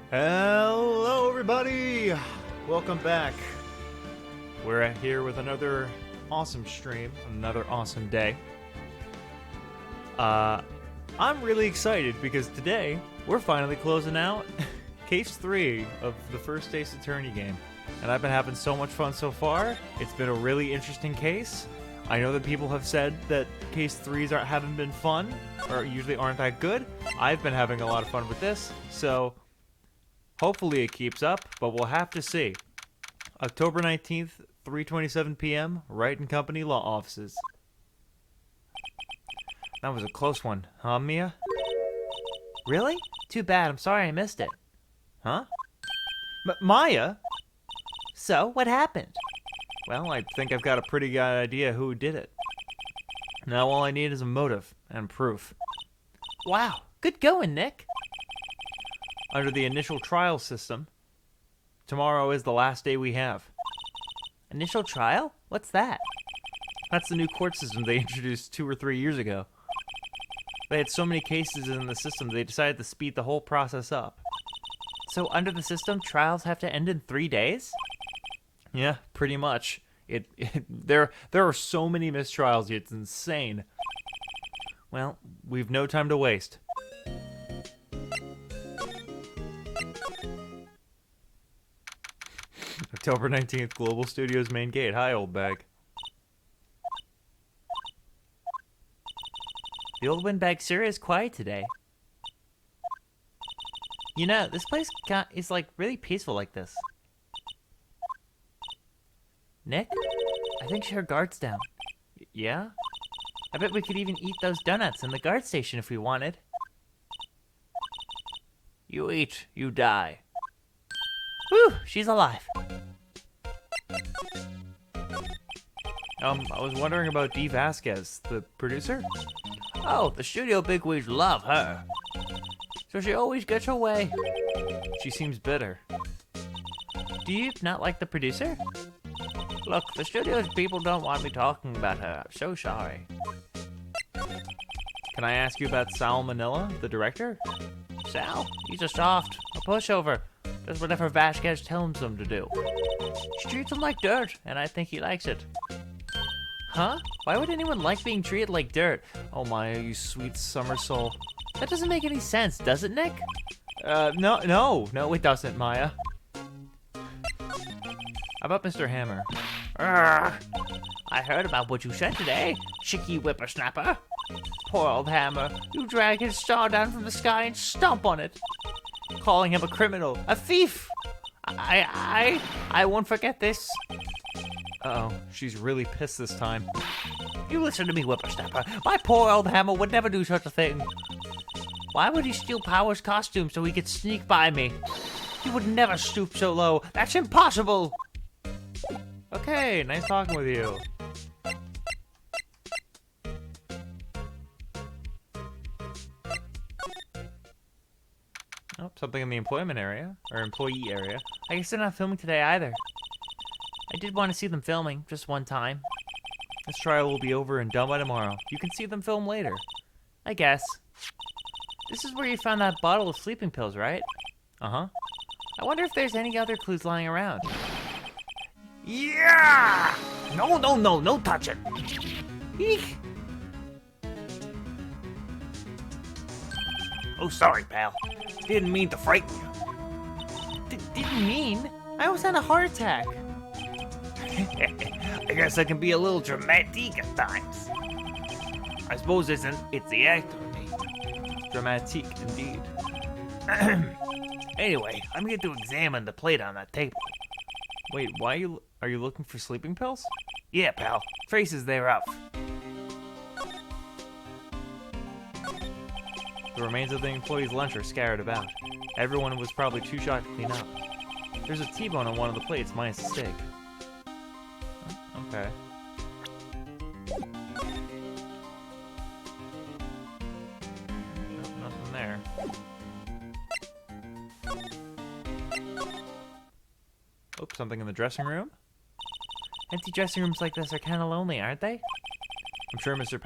Hello, everybody! Welcome back. We're here with another awesome stream, another awesome day. I'm really excited because today we're finally closing out Case 3 of the first Ace Attorney game. And I've been having so much fun so far. It's been a really interesting case. I know that people have said that Case 3s haven't been fun, or usually aren't that good. I've been having a lot of fun with this, so hopefully it keeps up, but we'll have to see. October 19th, 3:27 p.m., Wright and Company Law Offices. That was a close one, huh, Mia? Really? Too bad, I'm sorry I missed it. Huh? Maya? So, what happened? Well, I think I've got a pretty good idea who did it. Now all I need is a motive and proof. Wow, good going, Nick. Under the initial trial system, tomorrow is the last day we have. Initial trial? What's that? That's the new court system they introduced 2 or 3 years ago. They had so many cases in the system, they decided to speed the whole process up. So under the system, trials have to end in 3 days? Yeah, pretty much. There are so many mistrials, it's insane. Well, we've no time to waste. October 19th, Global Studios main gate. Hi, old bag. The old windbag sure is quiet today. You know, this place is like really peaceful like this. Nick? I think she heard guards down. Yeah? I bet we could even eat those donuts in the guard station if we wanted. You eat, you die. Whew, she's alive. I was wondering about Dee Vasquez, the producer? Oh, the studio bigwigs love her. So she always gets her way. She seems bitter. Do you not like the producer? Look, the studio's people don't want me talking about her. I'm so sorry. Can I ask you about Sal Manila, the director? Sal? He's a soft, a pushover. Does whatever Vasquez tells him to do. She treats him like dirt, and I think he likes it. Huh? Why would anyone like being treated like dirt? Oh Maya, you sweet summer soul. That doesn't make any sense, does it, Nick? No, it doesn't, Maya. How about Mr. Hammer? I heard about what you said today, chicky whippersnapper. Poor old Hammer, you drag his star down from the sky and stomp on it. Calling him a criminal, a thief. I won't forget this. Uh-oh, she's really pissed this time. You listen to me, whippersnapper. My poor old Hammer would never do such a thing. Why would he steal Power's costume so he could sneak by me? He would never stoop so low. That's impossible. Okay, nice talking with you. Oh, something in the employment area, or employee area. I guess they're not filming today either. I did want to see them filming, just one time. This trial will be over and done by tomorrow. You can see them film later. I guess. This is where you found that bottle of sleeping pills, right? Uh-huh. I wonder if there's any other clues lying around. Yeah! No touching. Eek! Oh, sorry, pal. Didn't mean to frighten you. Didn't mean? I almost had a heart attack. I guess I can be a little dramatic at times. I suppose it's the actor in me. Dramatic, indeed. Anyway, I'm here to examine the plate on that table. Wait, are you looking for sleeping pills? Yeah, pal. Traces thereof. The remains of the employee's lunch are scattered about. Everyone was probably too shocked to clean up. There's a T-bone on one of the plates minus the steak. Okay. Nope, nothing there. Oops, something in the dressing room? Empty dressing rooms like this are kind of lonely, aren't they? I'm sure Mr.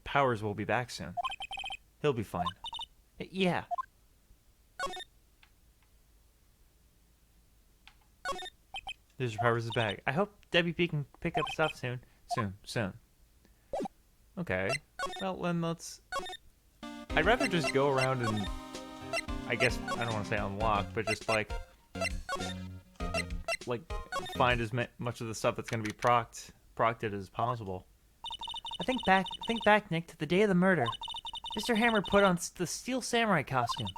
Powers will be back soon. He'll be fine. Yeah. Mr. Powers is back. I hope Debbie P can pick up stuff soon. Soon. Okay. Well, then let's... I'd rather just go around and... I guess, I don't want to say unlock, but just like... find as much of the stuff that's going to be procted as possible. Think back, Nick, to the day of the murder. Mr. Hammer put on the Steel Samurai costume.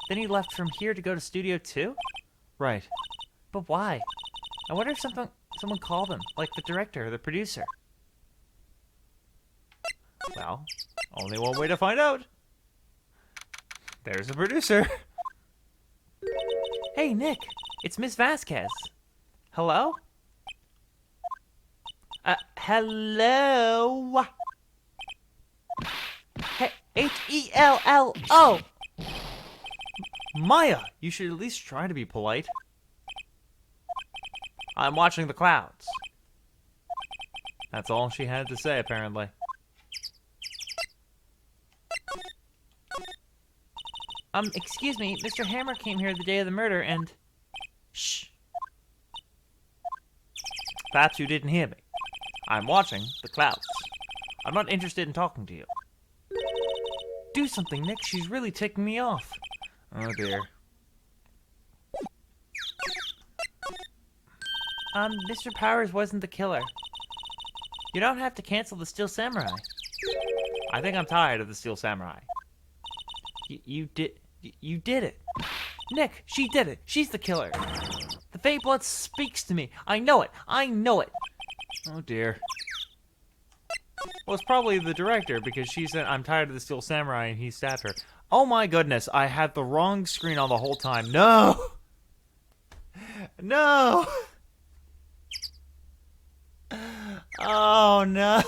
Then he left from here to go to Studio 2? Right. But why? I wonder if someone called him, like the director or the producer. Well, only one way to find out. There's a producer. Hey, Nick, it's Miss Vasquez. Hello? Hello? Hello? Maya, you should at least try to be polite. I'm watching the clouds. That's all she had to say, apparently. Excuse me, Mr. Hammer came here the day of the murder and... Shh. Perhaps you didn't hear me. I'm watching the clouds. I'm not interested in talking to you. Do something, Nick. She's really ticking me off. Oh, dear. Mr. Powers wasn't the killer. You don't have to cancel the Steel Samurai. I think I'm tired of the Steel Samurai. You did it. Nick, she did it. She's the killer. The Fey blood speaks to me. I know it. Oh, dear. Well, it's probably the director, because she said, I'm tired of the Steel Samurai, and he stabbed her. Oh my goodness, I had the wrong screen on the whole time. No! No! Oh, no.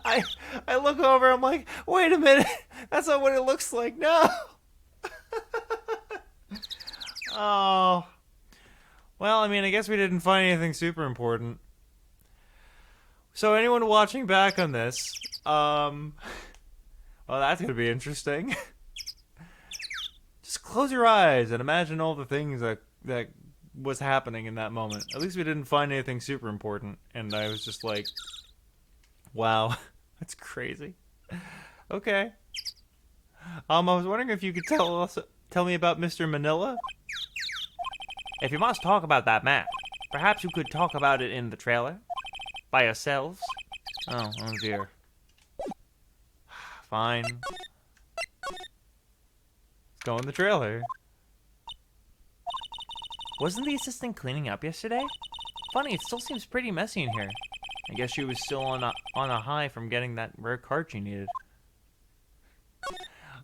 I look over, I'm like, wait a minute. That's not what it looks like. No! Oh. Well, I mean, I guess we didn't find anything super important. So anyone watching back on this, well, that's going to be interesting. Just close your eyes and imagine all the things that was happening in that moment. At least we didn't find anything super important. And I was just like, wow, that's crazy. Okay. I was wondering if you could tell me about Mr. Manila? If you must talk about that map, perhaps you could talk about it in the trailer? By yourselves? Oh dear. Fine. Let's go in the trailer. Wasn't the assistant cleaning up yesterday? Funny, it still seems pretty messy in here. I guess she was still on a high from getting that rare card she needed.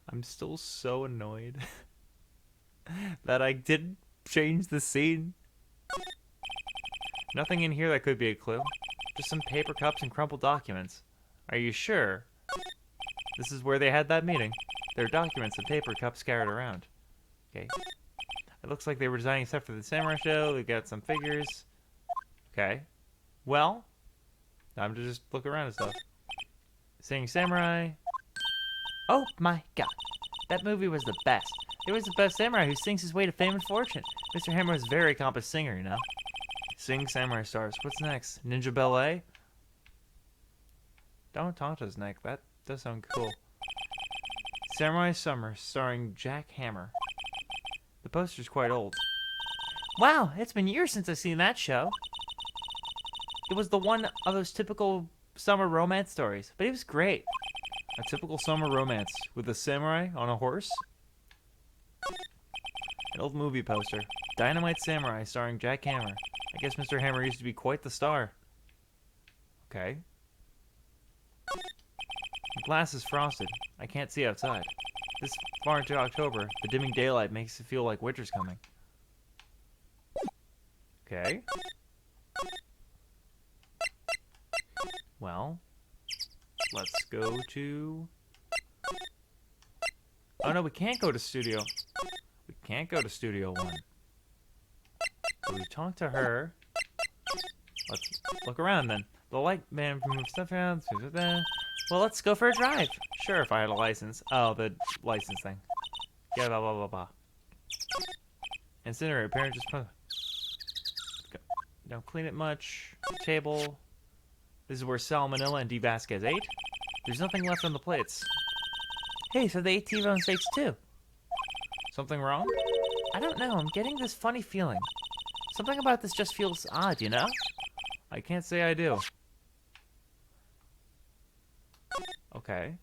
I'm still so annoyed that I didn't change the scene. Nothing in here that could be a clue. Just some paper cups and crumpled documents. Are you sure? This is where they had that meeting. There are documents and paper cups scattered around. Okay. It looks like they were designing stuff for the samurai show. They got some figures. Okay. Well, time to just look around and stuff. Saying samurai. Oh my god. That movie was the best. It was the best samurai who sings his way to fame and fortune. Mr. Hammer is a very accomplished singer, you know. Sing samurai stars. What's next? Ninja Ballet? Don't taunt us, Nick. That does sound cool. Samurai Summer, starring Jack Hammer. The poster's quite old. Wow, it's been years since I've seen that show. It was the one of those typical summer romance stories, but it was great. A typical summer romance with a samurai on a horse? An old movie poster. Dynamite Samurai, starring Jack Hammer. I guess Mr. Hammer used to be quite the star. Okay. The glass is frosted. I can't see outside. This far into October, the dimming daylight makes it feel like winter's coming. Okay. Well, let's go to... Oh no, we can't go to Studio. We can't go to Studio 1. So we talked to her. Let's look around then. The light man from stuff around. Well, let's go for a drive. Sure, if I had a license. Oh, the license thing. Yeah, blah, blah, blah, blah. Incinerate, parent just put... Don't clean it much. Table. This is where Salmonella and D. Vasquez ate. There's nothing left on the plates. Hey, so they ate T-bone steaks too. Something wrong? I don't know, I'm getting this funny feeling. Something about this just feels odd, you know? I can't say I do. Okay.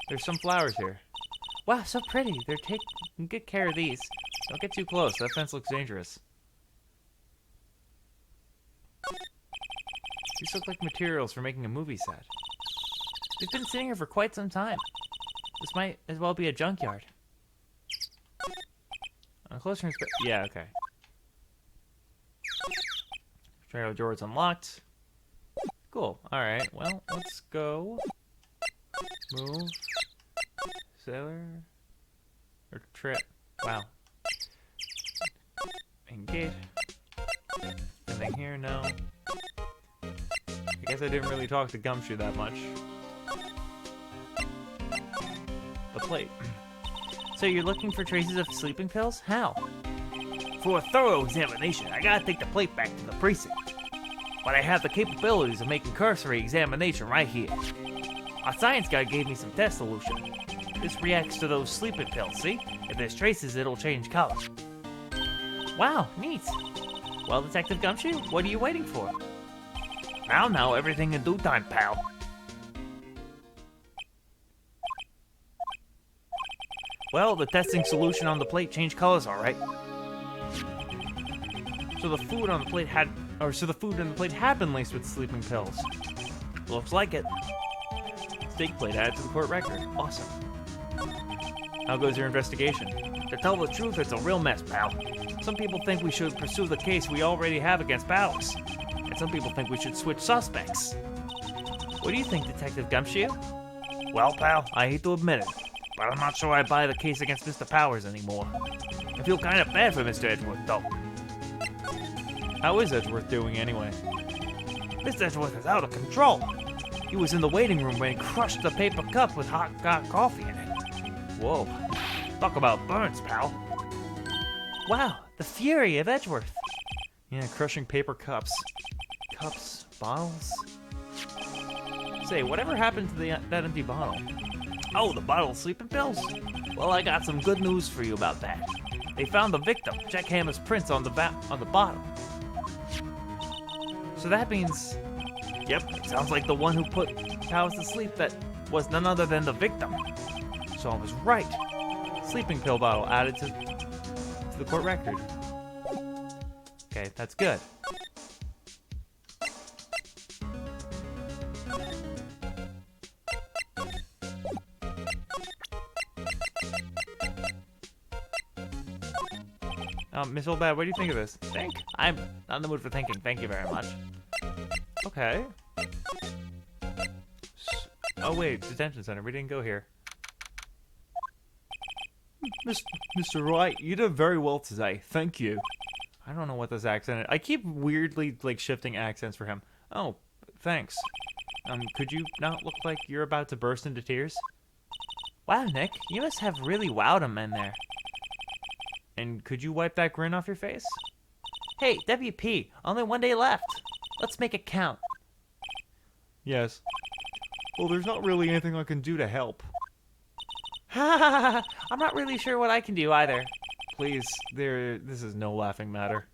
There's some flowers here. Wow, so pretty. They're taking good care of these. Don't get too close. That fence looks dangerous. These look like materials for making a movie set. They've been sitting here for quite some time. This might as well be a junkyard. On closer inspection. Yeah, okay. Trailer door's unlocked. Cool. Alright, well, let's go. Move. Sailor. Or trip. Wow. Main gate. Anything here? No. I guess I didn't really talk to Gumshoe that much. The plate. So you're looking for traces of sleeping pills? How? For a thorough examination, I gotta take the plate back to the precinct. But I have the capabilities of making cursory examination right here. Our science guy gave me some test solution. This reacts to those sleeping pills, see? If there's traces, it'll change color. Wow, neat. Well, Detective Gumshoe, what are you waiting for? I'll know everything in due time, pal. Well, the testing solution on the plate changed colors, all right. So the food on the plate had been laced with sleeping pills. Looks like it. Steak plate added to the court record. Awesome. How goes your investigation? To tell the truth, it's a real mess, pal. Some people think we should pursue the case we already have against Bowers. And some people think we should switch suspects. What do you think, Detective Gumshoe? Well, pal, I hate to admit it, but I'm not sure I buy the case against Mr. Powers anymore. I feel kind of bad for Mr. Edgeworth, though. How is Edgeworth doing anyway? Mr. Edgeworth is out of control. He was in the waiting room when he crushed the paper cup with hot coffee in it. Whoa. Talk about burns, pal. Wow, the fury of Edgeworth. Yeah, crushing paper cups. Cups, bottles. Say, whatever happened to that empty bottle? Oh, the bottle of sleeping pills? Well, I got some good news for you about that. They found the victim, Jack Hammer's prints on the bottle. So that means... Yep, it sounds like the one who put Powers to sleep that was none other than the victim. So I was right. Sleeping pill bottle added to the court record. Okay, that's good. Miss Oldbad, what do you think of this? Think? I'm not in the mood for thinking. Thank you very much. Okay. Oh wait, detention center. We didn't go here. Mr. Wright, you did very well today. Thank you. I don't know what this accent is. I keep weirdly shifting accents for him. Oh, thanks. Could you not look like you're about to burst into tears? Wow, Nick, you must have really wowed him in there. And could you wipe that grin off your face? Hey, WP, only one day left. Let's make it count. Yes. Well, there's not really anything I can do to help. I'm not really sure what I can do either. Please, this is no laughing matter.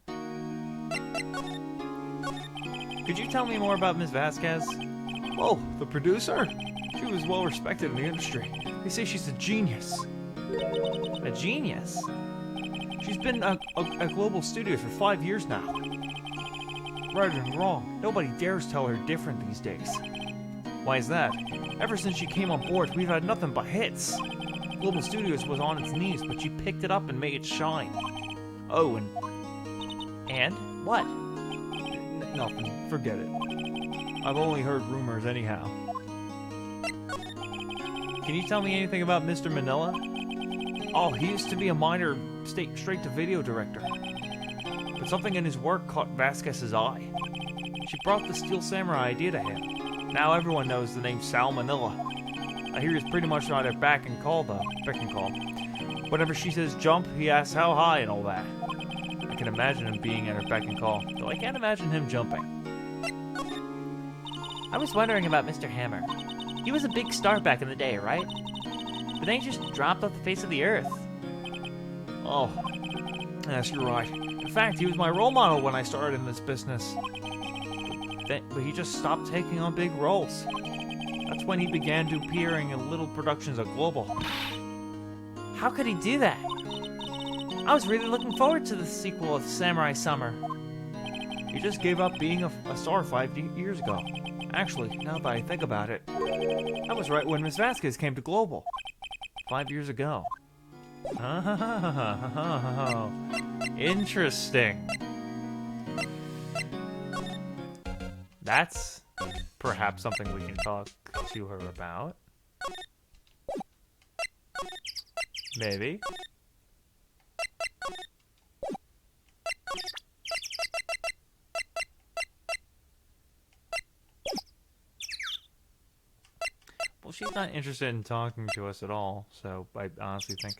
Could you tell me more about Miss Vasquez? Oh, the producer? She was well respected in the industry. They say she's a genius. A genius? She's been at Global Studios for 5 years now. Right and wrong, nobody dares tell her different these days. Why is that? Ever since she came on board, we've had nothing but hits. Global Studios was on its knees, but she picked it up and made it shine. Oh, And? What? Nothing. Forget it. I've only heard rumors anyhow. Can you tell me anything about Mr. Manila? Oh, he used to be a minor straight-to-video director. But something in his work caught Vasquez's eye. She brought the Steel Samurai idea to him. Now everyone knows the name Sal Manila. I hear he's pretty much on her beck and call. Whenever she says jump, he asks how high and all that. I can imagine him being at her beck and call, though I can't imagine him jumping. I was wondering about Mr. Hammer. He was a big star back in the day, right? But then he just dropped off the face of the earth. Oh, yes, you're right. In fact, he was my role model when I started in this business. But he just stopped taking on big roles. That's when he began to appearing in little productions at Global. How could he do that? I was really looking forward to the sequel of Samurai Summer. He just gave up being a star 5 years ago. Actually, now that I think about it, that was right when Miss Vasquez came to Global. 5 years ago. Oh, interesting. That's perhaps something we can talk to her about. Maybe. Well, she's not interested in talking to us at all, so I honestly think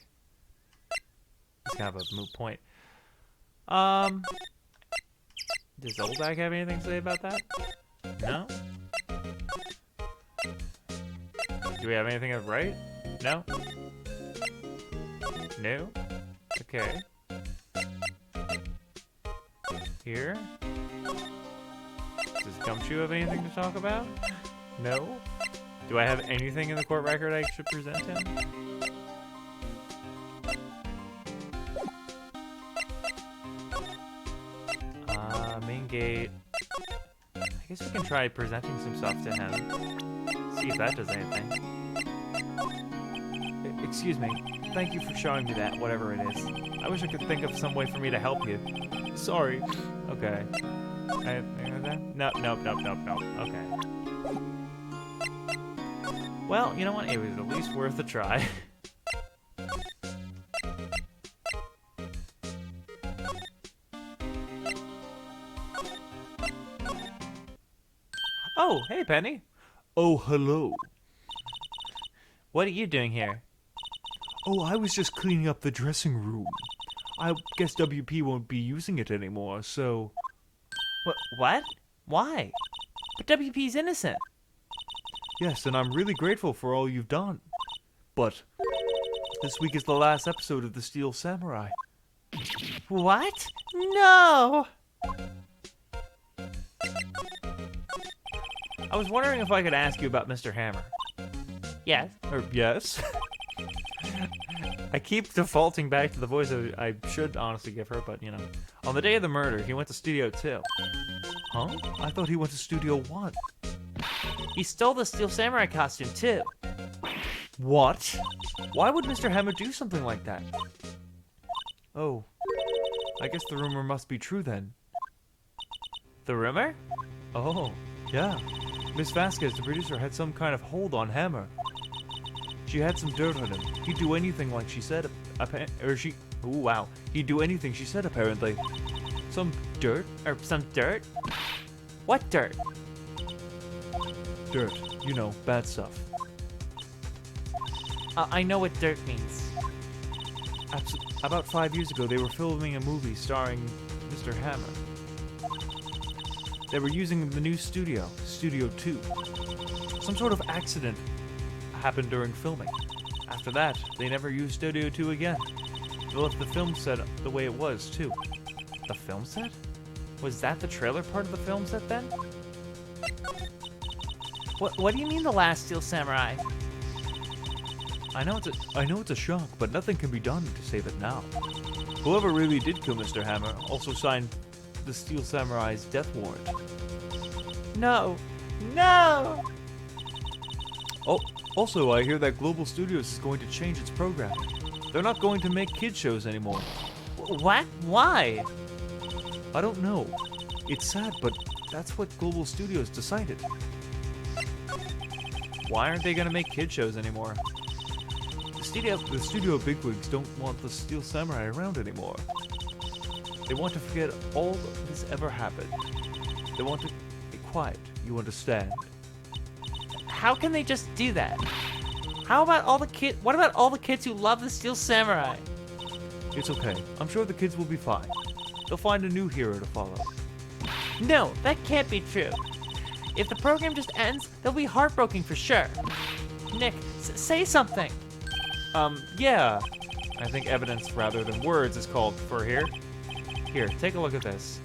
it's kind of a moot point. Does Oldbag have anything to say about that? No? Do we have anything at Wright? No? No? Okay. Here? Does Gumshoe have anything to talk about? No? Do I have anything in the court record I should present him? Main gate. I guess we can try presenting some stuff to him. See if that does anything. Excuse me. Thank you for showing me that, whatever it is. I wish I could think of some way for me to help you. Sorry. Okay. No. Okay. Well, you know what? It was at least worth a try. Oh, hey, Penny. Oh, hello. What are you doing here? Oh, I was just cleaning up the dressing room. I guess WP won't be using it anymore, so... What? Why? But WP's innocent. Yes, and I'm really grateful for all you've done. But this week is the last episode of The Steel Samurai. What? No! I was wondering if I could ask you about Mr. Hammer. Yes. Or yes? I keep defaulting back to the voice I should honestly give her, but you know. On the day of the murder, he went to Studio 2. Huh? I thought he went to Studio 1. He stole the Steel Samurai costume, too. What? Why would Mr. Hammer do something like that? Oh. I guess the rumor must be true then. The rumor? Oh, yeah. Miss Vasquez, the producer, had some kind of hold on Hammer. She had some dirt on him. He'd do anything like she said, oh wow. He'd do anything she said, apparently. Some dirt? Or some dirt? What dirt? Dirt. You know, bad stuff. I know what dirt means. About 5 years ago, they were filming a movie starring Mr. Hammer. They were using the new studio, Studio 2. Some sort of accident happened during filming. After that, they never used Studio 2 again. They left the film set the way it was, too. The film set? Was that the trailer part of the film set then? What do you mean the last Steel Samurai? I know it's a shock, but nothing can be done to save it now. Whoever really did kill Mr. Hammer also signed the Steel Samurai's death warrant. No! No! Oh, also, I hear that Global Studios is going to change its programming. They're not going to make kid shows anymore. What? Why? I don't know. It's sad, but that's what Global Studios decided. Why aren't they going to make kid shows anymore? The studio bigwigs don't want the Steel Samurai around anymore. They want to forget all this ever happened. They want to be quiet, you understand? How can they just do that? How about all the kids? What about all the kids who love the Steel Samurai? It's okay. I'm sure the kids will be fine. they'll find a new hero to follow. No, that can't be true. If the program just ends, they'll be heartbroken for sure. Nick, say something. Yeah. I think evidence rather than words is called for here. Here, take a look at this.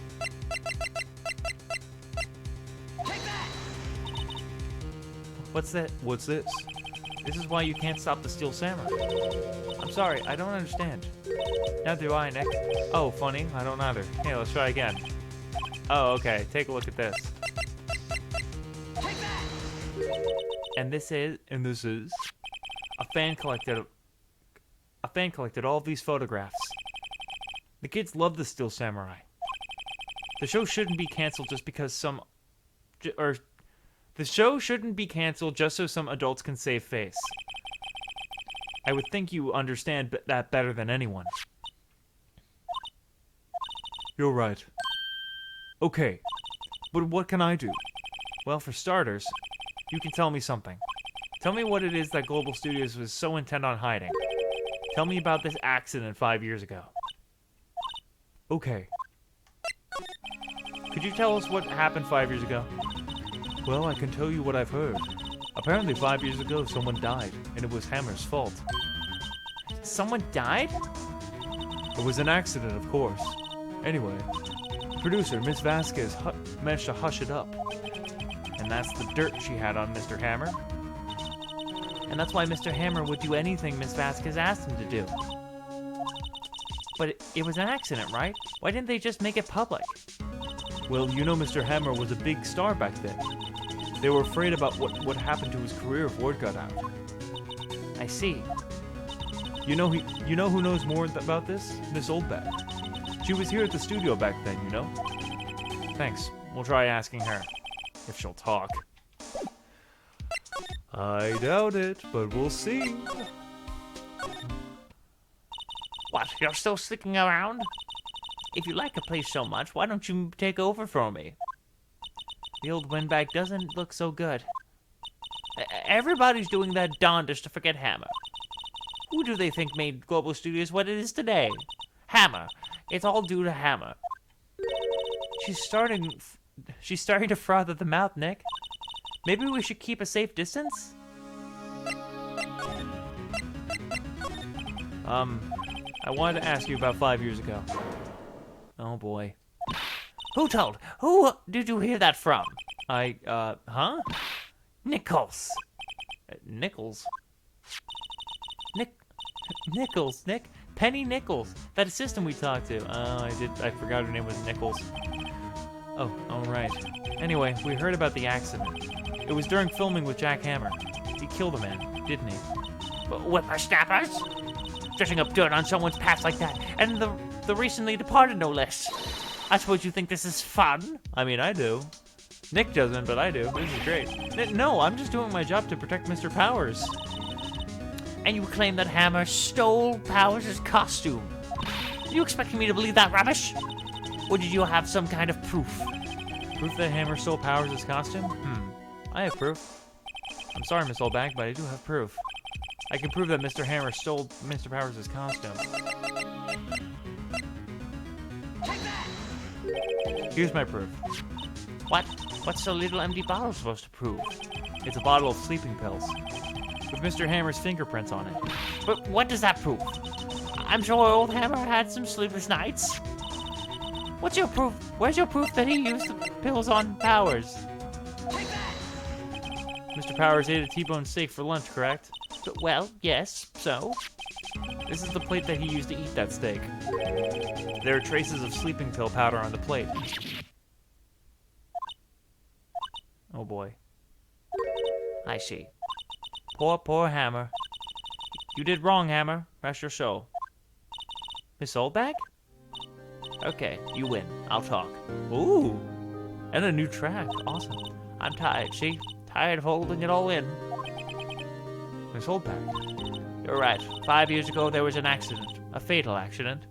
What's that? What's this? This is why you can't stop the Steel Samurai. I'm sorry, I don't understand. Neither do I, Nick. Oh, funny, I don't either. Hey, let's try again. Oh, okay, take a look at this. And this is a fan collected all of these photographs. The kids love the Steel Samurai. The show shouldn't be canceled just because the show shouldn't be canceled just so some adults can save face. I would think you understand that better than anyone. You're right. Okay, but what can I do? Well, for starters, you can tell me something. Tell me what it is that Global Studios was so intent on hiding. Tell me about this accident 5 years ago. Okay. Could you tell us what happened 5 years ago? Well, I can tell you what I've heard. Apparently 5 years ago, someone died, and it was Hammer's fault. Someone died? It was an accident, of course. Anyway, producer, Miss Vasquez, managed to hush it up. And that's the dirt she had on Mr. Hammer. And that's why Mr. Hammer would do anything Miss Vasquez asked him to do. But it was an accident, right? Why didn't they just make it public? Well, you know Mr. Hammer was a big star back then. They were afraid about what happened to his career if word got out. I see. You know who knows more about this? Miss Oldback. She was here at the studio back then, you know? Thanks. We'll try asking her. If she'll talk. I doubt it, but we'll see. What, you're still sticking around? If you like a place so much, why don't you take over for me? The old windbag doesn't look so good. Everybody's doing their darndest to forget Hammer. Who do they think made Global Studios what it is today? Hammer. It's all due to Hammer. She's starting to froth at the mouth, Nick. Maybe we should keep a safe distance? I wanted to ask you about 5 years ago. Oh boy. Who told? Who did you hear that from? Huh? Nichols. Nichols? Nichols, Nick. Penny Nichols. That assistant we talked to. I forgot her name was Nichols. Oh, alright. Anyway, we heard about the accident. It was during filming with Jack Hammer. He killed a man, didn't he? Whippersnappers? Dredging up dirt on someone's past like that. And the recently departed, no less. I suppose you think this is fun? I mean, I do. Nick doesn't, but I do. This is great. No, I'm just doing my job to protect Mr. Powers. And you claim that Hammer stole Powers' costume. You expecting me to believe that rubbish? Or did you have some kind of proof? Proof that Hammer stole Powers' costume? I have proof. I'm sorry, Miss Oldbag, but I do have proof. I can prove that Mr. Hammer stole Mr. Powers' costume. Here's my proof. What? What's a little empty bottle supposed to prove? It's a bottle of sleeping pills. With Mr. Hammer's fingerprints on it. But what does that prove? I'm sure old Hammer had some sleepless nights. What's your proof? Where's your proof that he used the pills on Powers? Mr. Powers ate a T-bone steak for lunch, correct? Well, yes, so? This is the plate that he used to eat that steak. There are traces of sleeping pill powder on the plate. Oh boy. I see. Poor Hammer. You did wrong, Hammer. Rest your soul. Miss Oldbag? Okay, you win. I'll talk. Ooh! And a new track. Awesome. I'm tired, see? Tired of holding it all in. Miss Oldbag. You're right. 5 years ago, there was an accident. A fatal accident.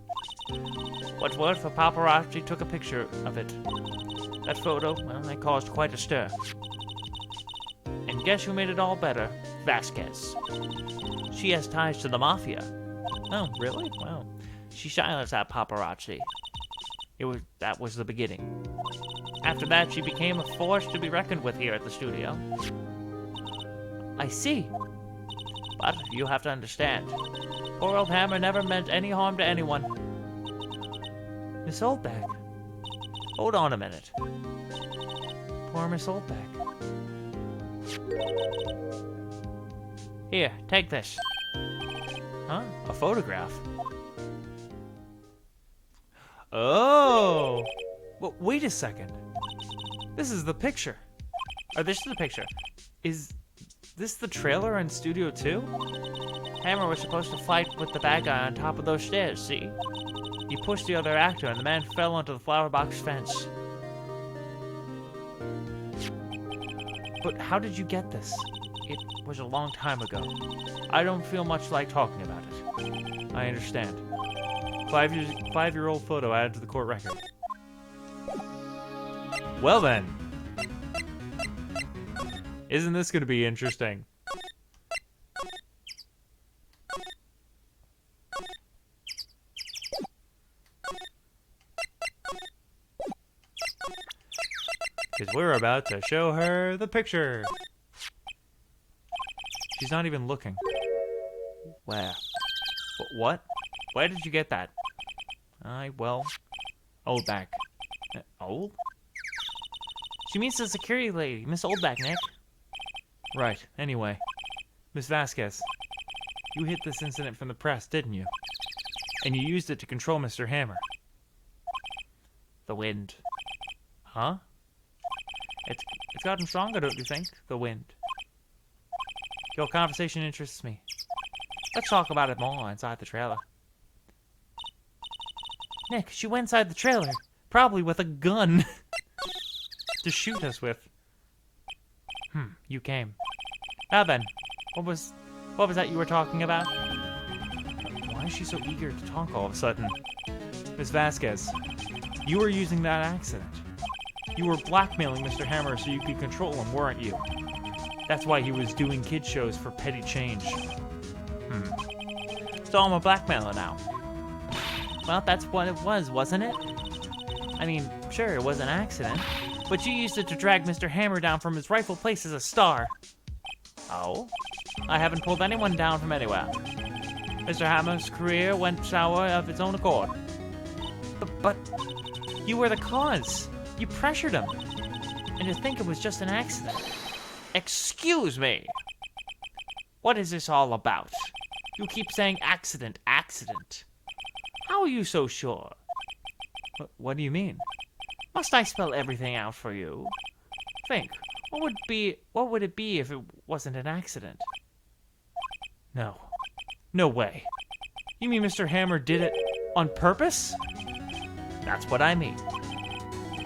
What's worse, a paparazzi took a picture of it. That photo, well, that caused quite a stir. And guess who made it all better? Vasquez. She has ties to the mafia. Oh, really? Wow. She silenced that paparazzi. That was the beginning. After that, she became a force to be reckoned with here at the studio. I see. But you have to understand, poor old Hammer never meant any harm to anyone. Miss Oldback. Hold on a minute. Poor Miss Oldback. Here, take this. Huh? A photograph? Oh! Well, wait a second. This is the picture. Or this is the picture. Is this the trailer in Studio 2? Hammer was supposed to fight with the bad guy on top of those stairs, see? He pushed the other actor and the man fell onto the flower box fence. But how did you get this? It was a long time ago. I don't feel much like talking about it. I understand. 5-year-old photo added to the court record. Well then. Isn't this going to be interesting? Because we're about to show her the picture. She's not even looking. Where? What? Where did you get that? Well, Oldback. Old? She means the security lady, Miss Oldback, Nick. Right, anyway. Miss Vasquez, you hid this incident from the press, didn't you? And you used it to control Mr. Hammer. The wind. Huh? It's gotten stronger, don't you think? The wind. Your conversation interests me. Let's talk about it more inside the trailer. Nick, she went inside the trailer. Probably with a gun. To shoot us with. You came. Now then, what was that you were talking about? Why is she so eager to talk all of a sudden? Miss Vasquez, you were using that accident. You were blackmailing Mr. Hammer so you could control him, weren't you? That's why he was doing kid shows for petty change. So I'm a blackmailer now. Well, that's what it was, wasn't it? I mean, sure, it was an accident, but you used it to drag Mr. Hammer down from his rightful place as a star. Oh? I haven't pulled anyone down from anywhere. Mr. Hammer's career went sour of its own accord. But you were the cause. You pressured him. And to think it was just an accident. Excuse me. What is this all about? You keep saying accident, accident. How are you so sure? What do you mean? Must I spell everything out for you? Think, what would it be if it wasn't an accident? No. No way. You mean Mr. Hammer did it on purpose? That's what I mean.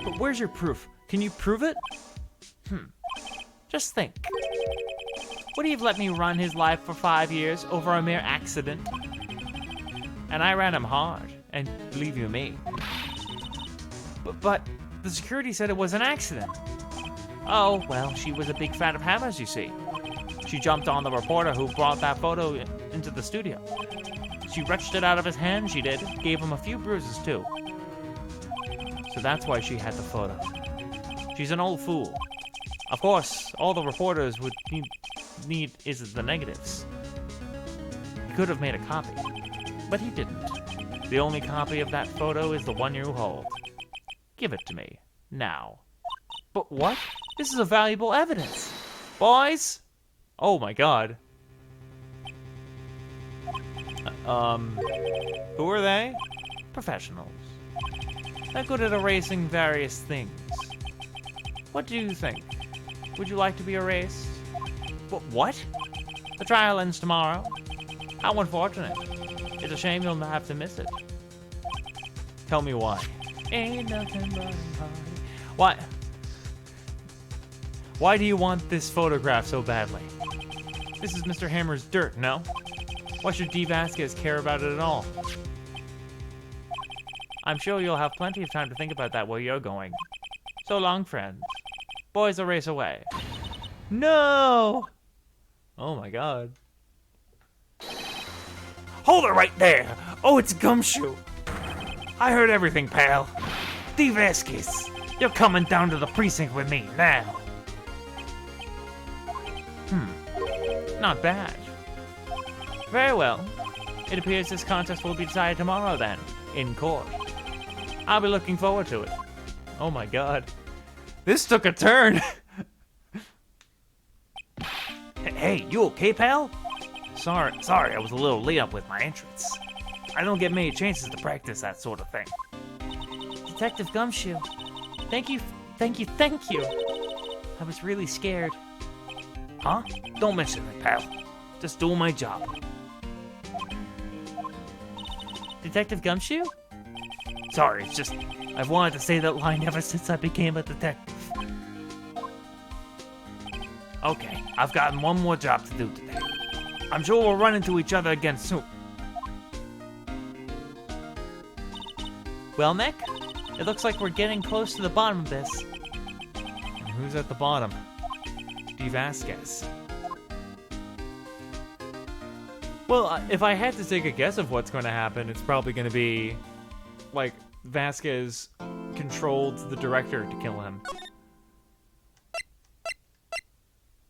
But where's your proof? Can you prove it? Just think. Would he have let me run his life for 5 years over a mere accident? And I ran him hard, and believe you me. But the security said it was an accident. Oh, well, she was a big fan of Hammer's, you see. She jumped on the reporter who brought that photo into the studio. She wrenched it out of his hand, she did. Gave him a few bruises, too. So that's why she had the photo. She's an old fool. Of course, all the reporters would need is the negatives. He could have made a copy, but he didn't. The only copy of that photo is the one you hold. Give it to me, now. But what? This is a valuable evidence. Boys? Oh my god. Who are they? Professionals. They're good at erasing various things. What do you think? Would you like to be erased? What? The trial ends tomorrow. How unfortunate. It's a shame you'll have to miss it. Tell me why. Ain't nothing but a party. Why do you want this photograph so badly? This is Mr. Hammer's dirt, no? Why should D. Vasquez care about it at all? I'm sure you'll have plenty of time to think about that where you're going. So long, friends. Boys, a race away. No! Oh my god. Hold it right there! Oh, it's Gumshoe! I heard everything, pal. Steve Vasquez, you're coming down to the precinct with me now. Not bad. Very well. It appears this contest will be decided tomorrow then, in court. I'll be looking forward to it. Oh my god. This took a turn! Hey, you okay, pal? Sorry, I was a little late up with my entrance. I don't get many chances to practice that sort of thing. Detective Gumshoe, thank you. I was really scared. Huh? Don't mention it, pal. Just doing my job. Detective Gumshoe? Sorry, it's just I've wanted to say that line ever since I became a detective. Okay, I've got one more job to do today. I'm sure we'll run into each other again soon. Well, Nick, it looks like we're getting close to the bottom of this. And who's at the bottom? Steve Vasquez. Well, if I had to take a guess of what's going to happen, it's probably going to be, like, Vasquez controlled the director to kill him.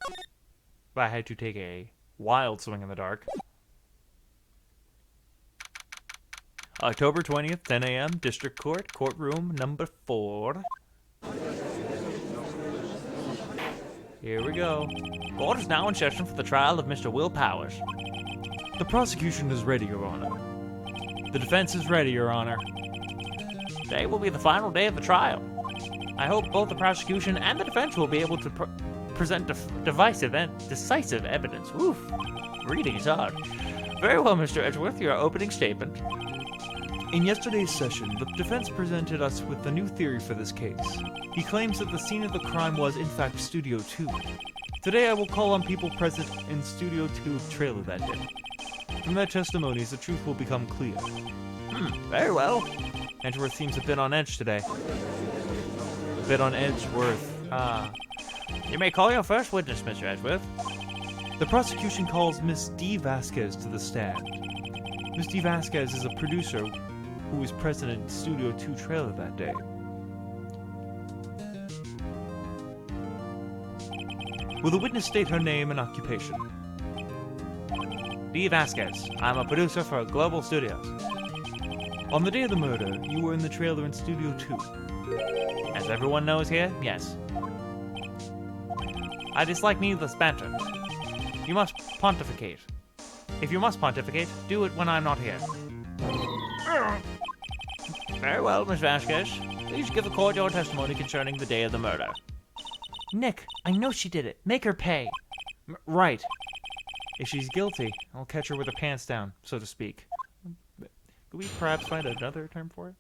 If I had to take a wild swing in the dark. October 20th, 10 a.m., District Court, courtroom number 4. Here we go. Court is now in session for the trial of Mr. Will Powers. The prosecution is ready, Your Honor. The defense is ready, Your Honor. Today will be the final day of the trial. I hope both the prosecution and the defense will be able to present decisive evidence. Oof, reading is hard. Very well, Mr. Edgeworth, your opening statement. In yesterday's session, the defense presented us with a new theory for this case. He claims that the scene of the crime was, in fact, Studio 2. Today I will call on people present in Studio 2 trailer that day. From their testimonies, the truth will become clear. Very well. Edgeworth seems a bit on edge today. A bit on Edgeworth. You may call your first witness, Mr. Edgeworth. The prosecution calls Miss D. Vasquez to the stand. Miss D. Vasquez is a producer who was present in Studio 2 trailer that day. Will the witness state her name and occupation? D. Vasquez. I'm a producer for Global Studios. On the day of the murder, you were in the trailer in Studio 2. As everyone knows here, yes. I dislike needless banter. You must pontificate. If you must pontificate, do it when I'm not here. Very well, Miss Vasquez. Please give the court your testimony concerning the day of the murder. Nick, I know she did it. Make her pay. Right. If she's guilty, I'll catch her with her pants down, so to speak. Could we perhaps find another term for it?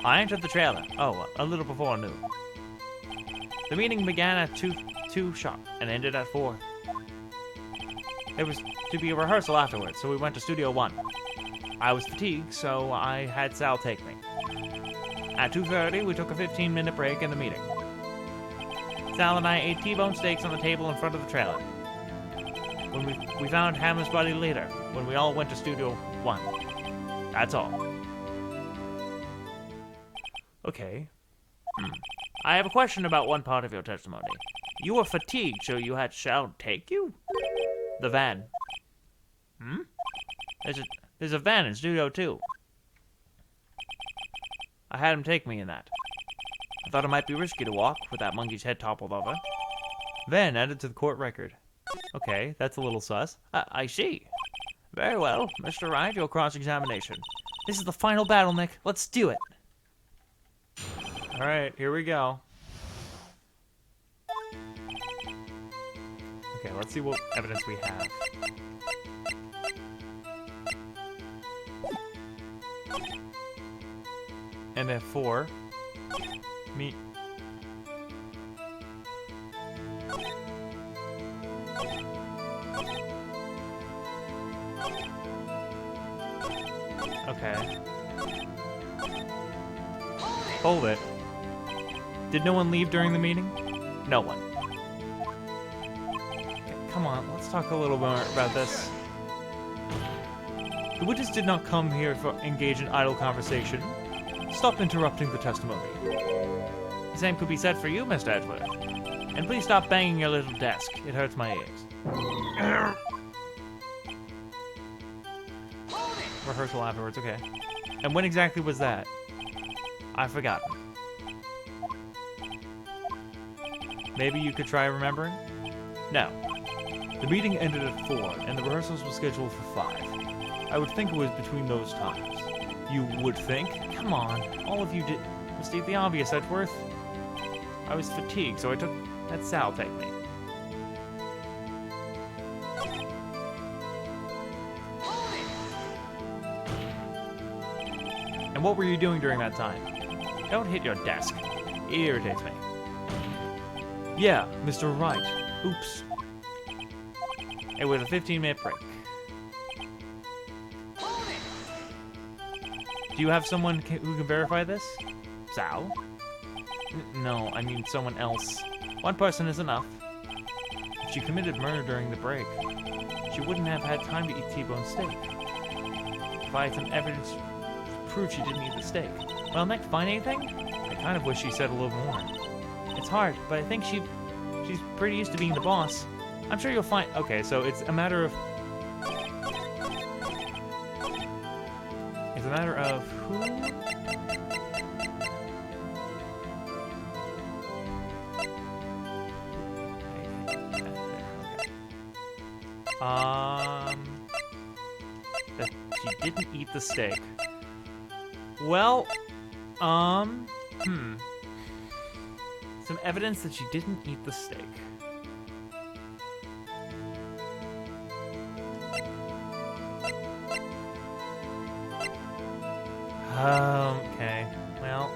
I entered the trailer. Oh, a little before noon. The meeting began at 2 sharp and ended at 4. There was to be a rehearsal afterwards, so we went to Studio 1. I was fatigued, so I had Sal take me. At 2:30, we took a 15-minute break in the meeting. Sal and I ate T-bone steaks on the table in front of the trailer. When we found Hammer's body later, when we all went to Studio 1. That's all. Okay. I have a question about one part of your testimony. You were fatigued, so you had Sal take you? The van. There's a van in Studio 2. I had him take me in that. I thought it might be risky to walk with that monkey's head toppled over. Van added to the court record. Okay, that's a little sus. I see. Very well, Mr. Wright, your cross-examination. This is the final battle, Nick. Let's do it. Alright, here we go. Okay, let's see what evidence we have. And F4. Me. Okay. Hold it. Did no one leave during the meeting? No one. Okay, come on, let's talk a little more about this. The witness did not come here to engage in idle conversation. Stop interrupting the testimony. The same could be said for you, Mr. Edgeworth. And please stop banging your little desk. It hurts my ears. Rehearsal afterwards, okay. And when exactly was that? I've forgotten. Maybe you could try remembering? No. The meeting ended at 4, and the rehearsals were scheduled for 5. I would think it was between those times. You would think? Come on. All of you did. State the obvious, Edgeworth. I was fatigued, so I took that Sal take me. And what were you doing during that time? Don't hit your desk. It irritates me. Yeah, Mr. Wright. Oops. It was a 15-minute break. Do you have someone who can verify this? Sal? No, I mean someone else. One person is enough. If she committed murder during the break, she wouldn't have had time to eat T-bone steak. If I had some evidence to prove she didn't eat the steak. Well, Nick, find anything? I kind of wish she said a little more. It's hard, but I think she's pretty used to being the boss. I'm sure you'll find... Okay, so it's a matter of... It's a matter of who... That she didn't eat the steak. Well, some evidence that she didn't eat the steak. Okay, well,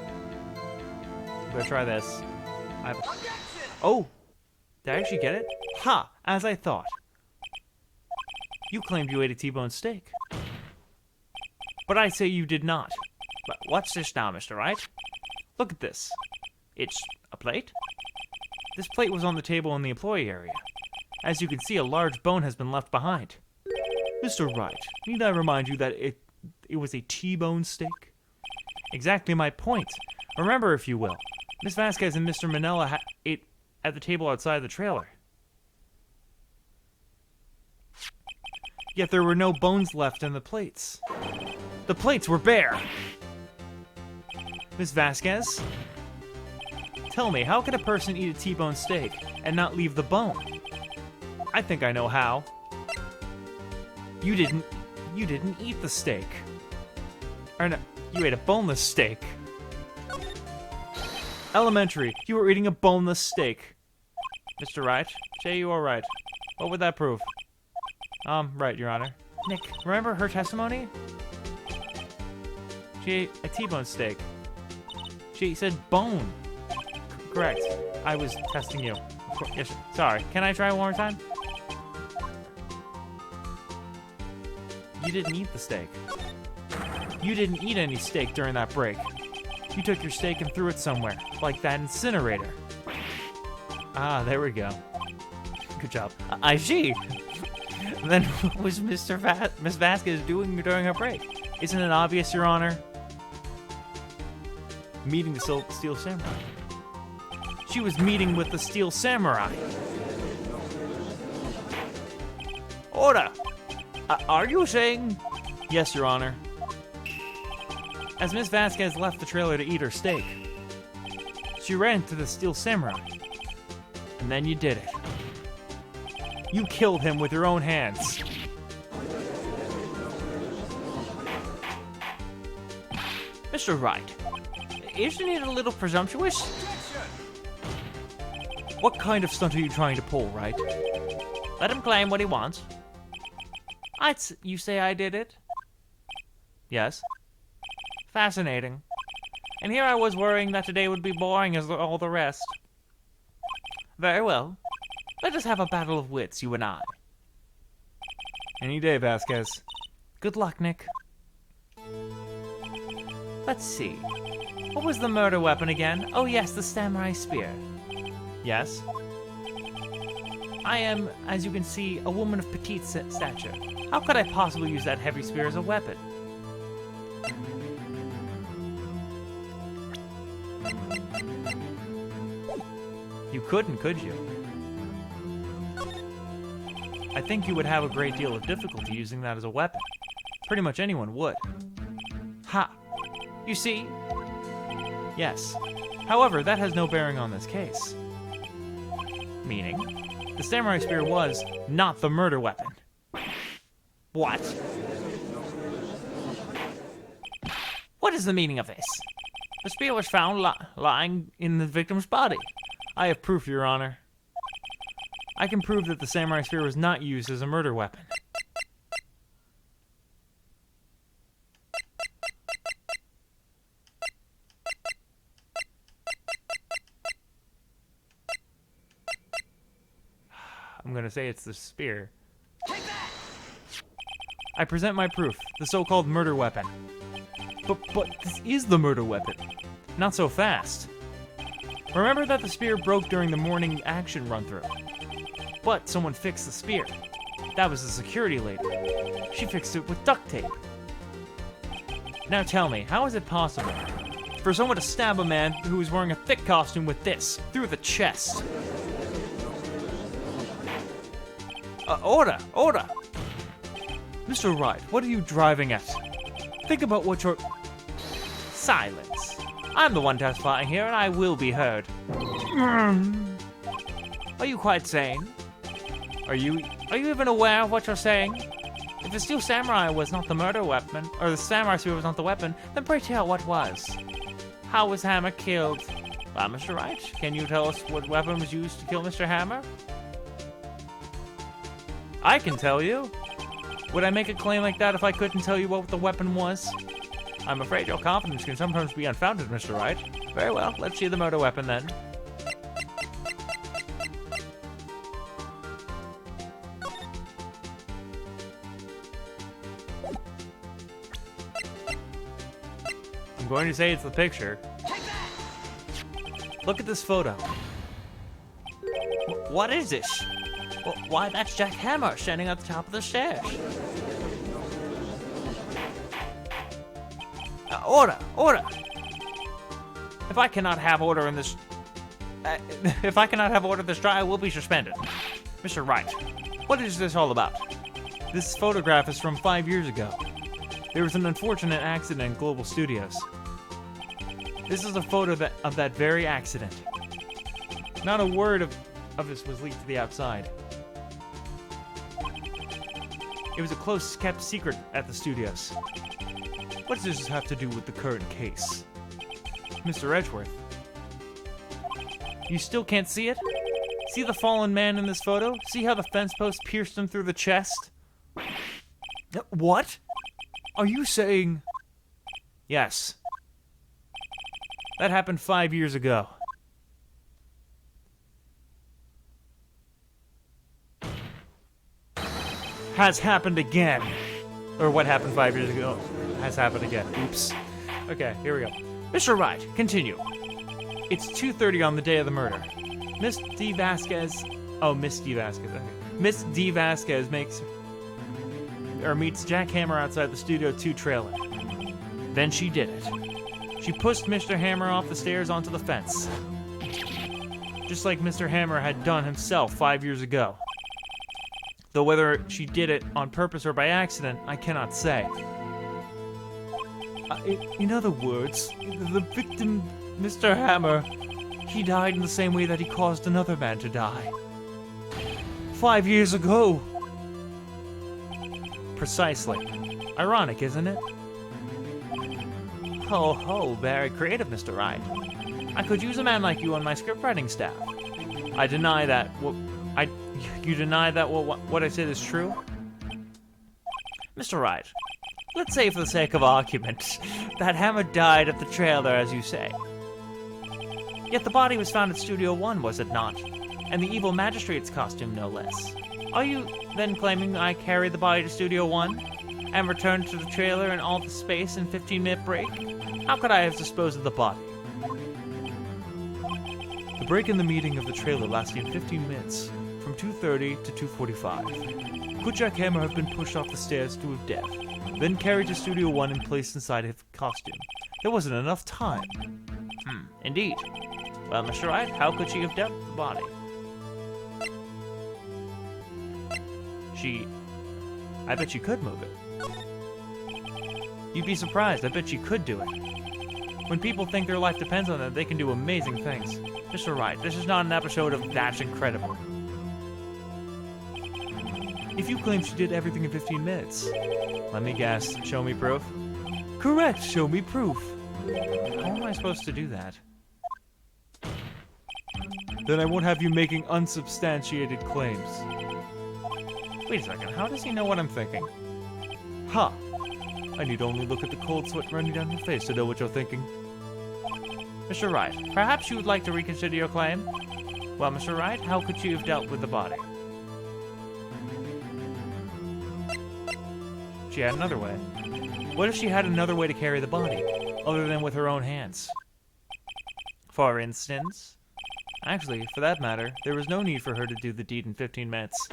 I'm gonna try this. Oh! Did I actually get it? Ha! As I thought. You claimed you ate a T-bone steak. But I say you did not. But what's this now, Mr. Wright? Look at this. It's a plate? This plate was on the table in the employee area. As you can see, a large bone has been left behind. Mr. Wright, need I remind you that it was a T-bone steak? Exactly my point. Remember, if you will. Miss Vasquez and Mr. Manella ate at the table outside the trailer. Yet there were no bones left in the plates. The plates were bare. Miss Vasquez, tell me, how can a person eat a T-bone steak and not leave the bone? I think I know how. You didn't eat the steak. Or no, you ate a boneless steak. Elementary, you were eating a boneless steak. Mr. Wright, say you are right. What would that prove? Right, Your Honor. Nick, remember her testimony? She ate a T-bone steak. She said bone. Correct. I was testing you. Yes, sorry. Can I try one more time? You didn't eat the steak. You didn't eat any steak during that break. You took your steak and threw it somewhere, like that incinerator. Ah, there we go. Good job. I see. Then what was Miss Vasquez doing during her break? Isn't it obvious, Your Honor? Meeting the Steel Samurai. She was meeting with the Steel Samurai. Order! Are you saying... Yes, Your Honor. As Miss Vasquez left the trailer to eat her steak, she ran into the Steel Samurai. And then you did it. You killed him with your own hands. Mr. Wright, isn't it a little presumptuous? What kind of stunt are you trying to pull, Wright? Let him claim what he wants. You say I did it? Yes. Fascinating. And here I was worrying that today would be boring as all the rest. Very well. Let us have a battle of wits, you and I. Any day, Vasquez. Good luck, Nick. Let's see. What was the murder weapon again? Oh yes, the samurai spear. Yes? I am, as you can see, a woman of petite stature. How could I possibly use that heavy spear as a weapon? You couldn't, could you? I think you would have a great deal of difficulty using that as a weapon. Pretty much anyone would. Ha! You see? Yes. However, that has no bearing on this case. Meaning, the samurai spear was not the murder weapon. What? What is the meaning of this? The spear was found lying in the victim's body. I have proof, Your Honor. I can prove that the samurai spear was not used as a murder weapon. I'm gonna say it's the spear. I present my proof, the so-called murder weapon. But this is the murder weapon. Not so fast. Remember that the spear broke during the morning action run-through. But someone fixed the spear. That was the security lady. She fixed it with duct tape. Now tell me, how is it possible for someone to stab a man who was wearing a thick costume with this, through the chest? Order! Mr. Wright, what are you driving at? Think about what you're... Silence. I'm the one testifying here, and I will be heard. Are you quite sane? Are you even aware of what you're saying? If the steel samurai was not the murder weapon, or the samurai spear was not the weapon, then pray tell what was. How was Hammer killed? Well, Mr. Wright, can you tell us what weapon was used to kill Mr. Hammer? I can tell you. Would I make a claim like that if I couldn't tell you what the weapon was? I'm afraid your confidence can sometimes be unfounded, Mr. Wright. Very well, let's see the murder weapon then. I'm going to say it's the picture. Look at this photo. What is this? Why, that's Jack Hammer standing at the top of the stairs. Order! If I cannot have order in this... if I cannot have order this trial, I will be suspended. Mr. Wright, what is this all about? This photograph is from 5 years ago. There was an unfortunate accident in Global Studios. This is a photo of that very accident. Not a word of this was leaked to the outside. It was a close-kept secret at the studios. What does this have to do with the current case? Mr. Edgeworth, you still can't see it? See the fallen man in this photo? See how the fence post pierced him through the chest? What? Are you saying... Yes. That happened 5 years ago. Has happened again. Or what happened 5 years ago has happened again. Oops. Okay, here we go. Mr. Wright, continue. It's 2:30 on the day of the murder. Miss D. Vasquez... Oh, Miss D. Vasquez. Okay. Miss D. Vasquez meets Jack Hammer outside the Studio 2 trailer. Then she did it. She pushed Mr. Hammer off the stairs onto the fence. Just like Mr. Hammer had done himself 5 years ago. Though whether she did it on purpose or by accident, I cannot say. In other words, the victim, Mr. Hammer, he died in the same way that he caused another man to die. 5 years ago! Precisely. Ironic, isn't it? Ho, very creative, Mr. Wright. I could use a man like you on my scriptwriting staff. I deny that. You deny that what I said is true? Mr. Wright, let's say for the sake of argument that Hammer died at the trailer, as you say. Yet the body was found at Studio 1, was it not? And the evil magistrate's costume, no less. Are you then claiming I carried the body to Studio 1 and returned to the trailer in all the space in 15-minute break? How could I have disposed of the body? The break in the meeting of the trailer lasting 15 minutes from 2:30 to 2:45. Could Jack Hammer have been pushed off the stairs to his death, then carried to Studio 1 and placed inside his costume? There wasn't enough time. Indeed. Well, Mr. Wright, how could she have dealt with the body? I bet she could move it. You'd be surprised. I bet she could do it. When people think their life depends on it, they can do amazing things. Mr. Wright, this is not an episode of That's Incredible. If you claim she did everything in 15 minutes, let me guess, show me proof? Correct, show me proof. How am I supposed to do that? Then I won't have you making unsubstantiated claims. Wait a second, how does he know what I'm thinking? Ha! I need only look at the cold sweat running down your face to know what you're thinking. Mr. Wright, perhaps you would like to reconsider your claim? Well, Mr. Wright, how could she have dealt with the body? She had another way. What if she had another way to carry the body, other than with her own hands? For instance? Actually, for that matter, there was no need for her to do the deed in 15 minutes.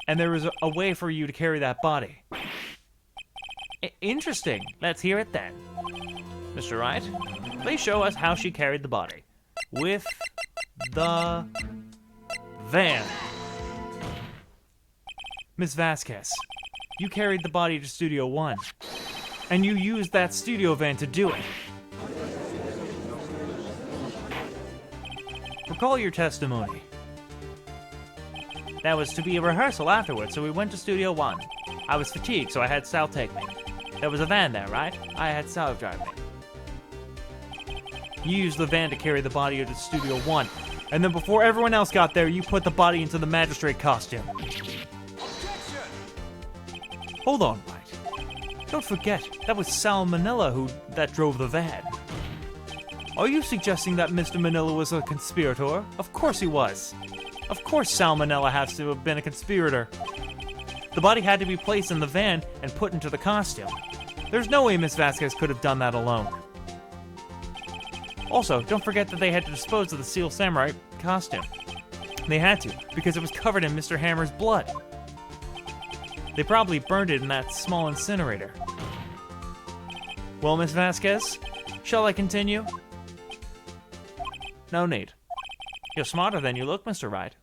And there was a way for you to carry that body. Interesting. Let's hear it then. Mr. Wright, please show us how she carried the body. With the van. Miss Vasquez, you carried the body to Studio 1, and you used that studio van to do it. Recall your testimony. That was to be a rehearsal afterwards, so we went to Studio 1. I was fatigued, so I had Sal take me. There was a van there, right? I had Sal drive me. You used the van to carry the body to Studio 1, and then before everyone else got there, you put the body into the magistrate costume. Hold on, Wright. Don't forget, that was Sal Manila that drove the van. Are you suggesting that Mr. Manila was a conspirator? Of course he was. Of course Sal Manila has to have been a conspirator. The body had to be placed in the van and put into the costume. There's no way Miss Vasquez could have done that alone. Also, don't forget that they had to dispose of the Steel Samurai costume. They had to, because it was covered in Mr. Hammer's blood. They probably burned it in that small incinerator. Well, Miss Vasquez, shall I continue? No need. You're smarter than you look, Mr. Wright.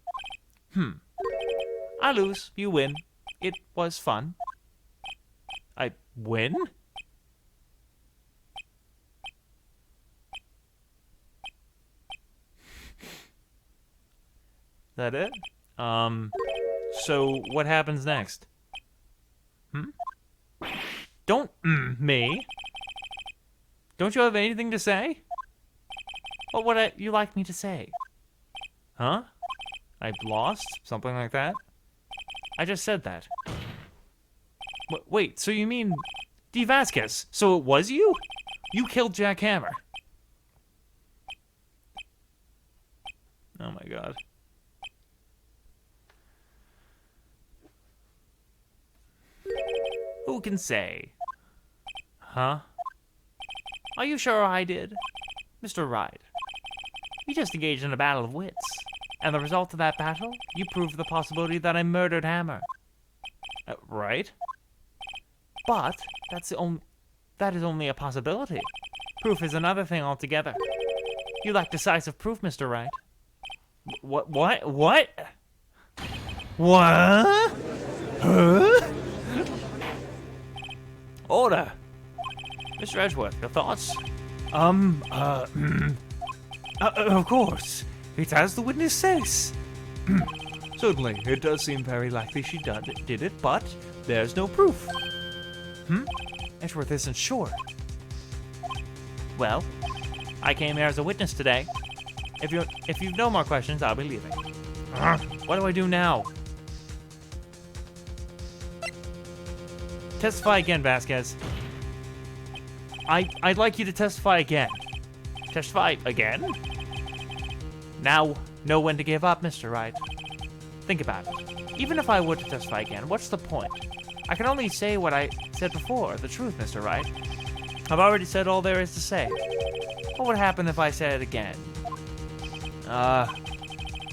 I lose, you win. It was fun. I win? That it? So what happens next? Don't me. Don't you have anything to say? What would you like me to say? Huh? I lost? Something like that? I just said that. Wait, so you mean... D. Vasquez, so it was you? You killed Jack Hammer. Oh my god. Who can say? Huh? Are you sure I did? Mr. Wright, we just engaged in a battle of wits. And the result of that battle, you proved the possibility that I murdered Hammer. Right? But that is only a possibility. Proof is another thing altogether. You lack decisive proof, Mr. Wright. What? What? Huh? Order! Mr. Edgeworth, your thoughts? Of course. It's as the witness says. Certainly, it does seem very likely she did it, but there's no proof. Edgeworth isn't sure. Well, I came here as a witness today. If you've no more questions, I'll be leaving. What do I do now? Testify again, Vasquez. I'd like you to testify again. Testify again? Now, know when to give up, Mr. Wright. Think about it. Even if I were to testify again, what's the point? I can only say what I said before, the truth, Mr. Wright. I've already said all there is to say. What would happen if I said it again?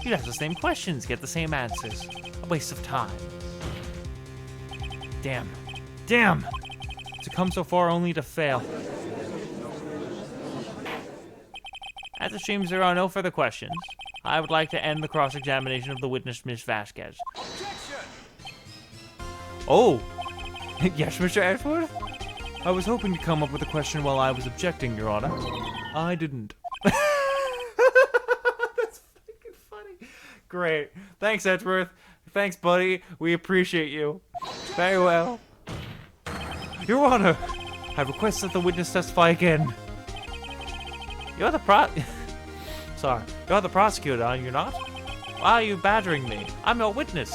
You'd ask the same questions, get the same answers. A waste of time. Damn. Damn! To come so far only to fail. As it seems there are no further questions, I would like to end the cross-examination of the witness, Miss Vasquez. Oh! Yes, Mr. Edgeworth? I was hoping to come up with a question while I was objecting, Your Honor. I didn't. That's fucking funny. Great. Thanks, Edgeworth. Thanks, buddy. We appreciate you. Very well. Your Honor, I request that the witness testify again. You're the Sorry. You're the prosecutor, are you not? Why are you badgering me? I'm your witness.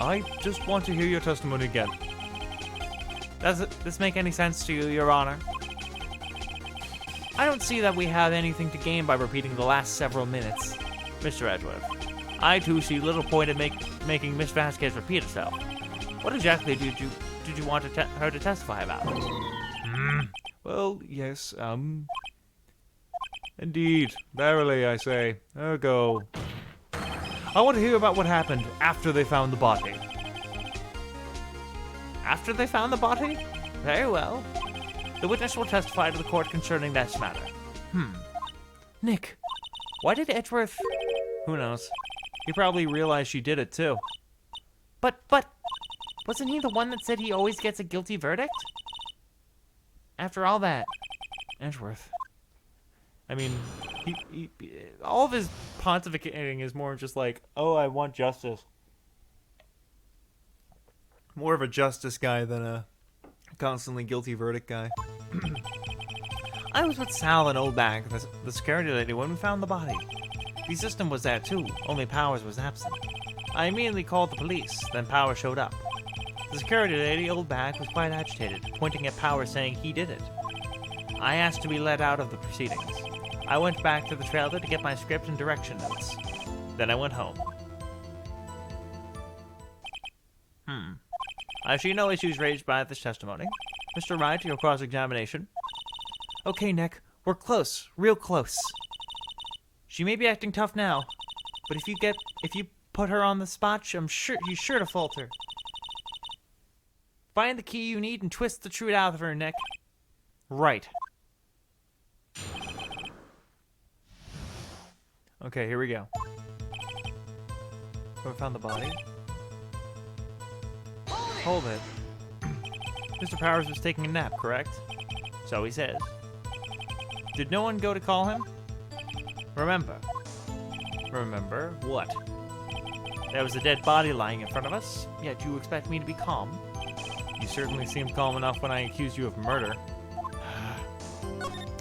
I just want to hear your testimony again. Does this make any sense to you, Your Honor? I don't see that we have anything to gain by repeating the last several minutes, Mr. Edgeworth. I too see little point in making Miss Vasquez repeat herself. What exactly did you want her to testify about? Well, yes, Indeed, verily, I say. Ergo. I want to hear about what happened after they found the body. After they found the body? Very well. The witness will testify to the court concerning this matter. Nick. Why did Edgeworth... Who knows? He probably realized she did it, too. But, wasn't he the one that said he always gets a guilty verdict? After all that, Edgeworth. I mean, he all of his pontificating is more just like, oh, I want justice. More of a justice guy than a constantly guilty verdict guy. I was with Sal and Oldbag, the security lady, when we found the body. The system was there too, only Powers was absent. I immediately called the police, then Powers showed up. The security lady, Oldbag, was quite agitated, pointing at Powers saying he did it. I asked to be let out of the proceedings. I went back to the trailer to get my script and direction notes. Then I went home. I see no issues raised by this testimony. Mr. Wright, your cross-examination. Okay, Nick, we're close, real close. She may be acting tough now, but if you put her on the spot, she's sure to falter. Find the key you need and twist the truth out of her, Nick. Right. Okay, here we go. We found the body. Hold it. Mr. Powers was taking a nap, correct? So he says. Did no one go to call him? Remember. Remember what? There was a dead body lying in front of us, yet you expect me to be calm? You certainly seemed calm enough when I accused you of murder.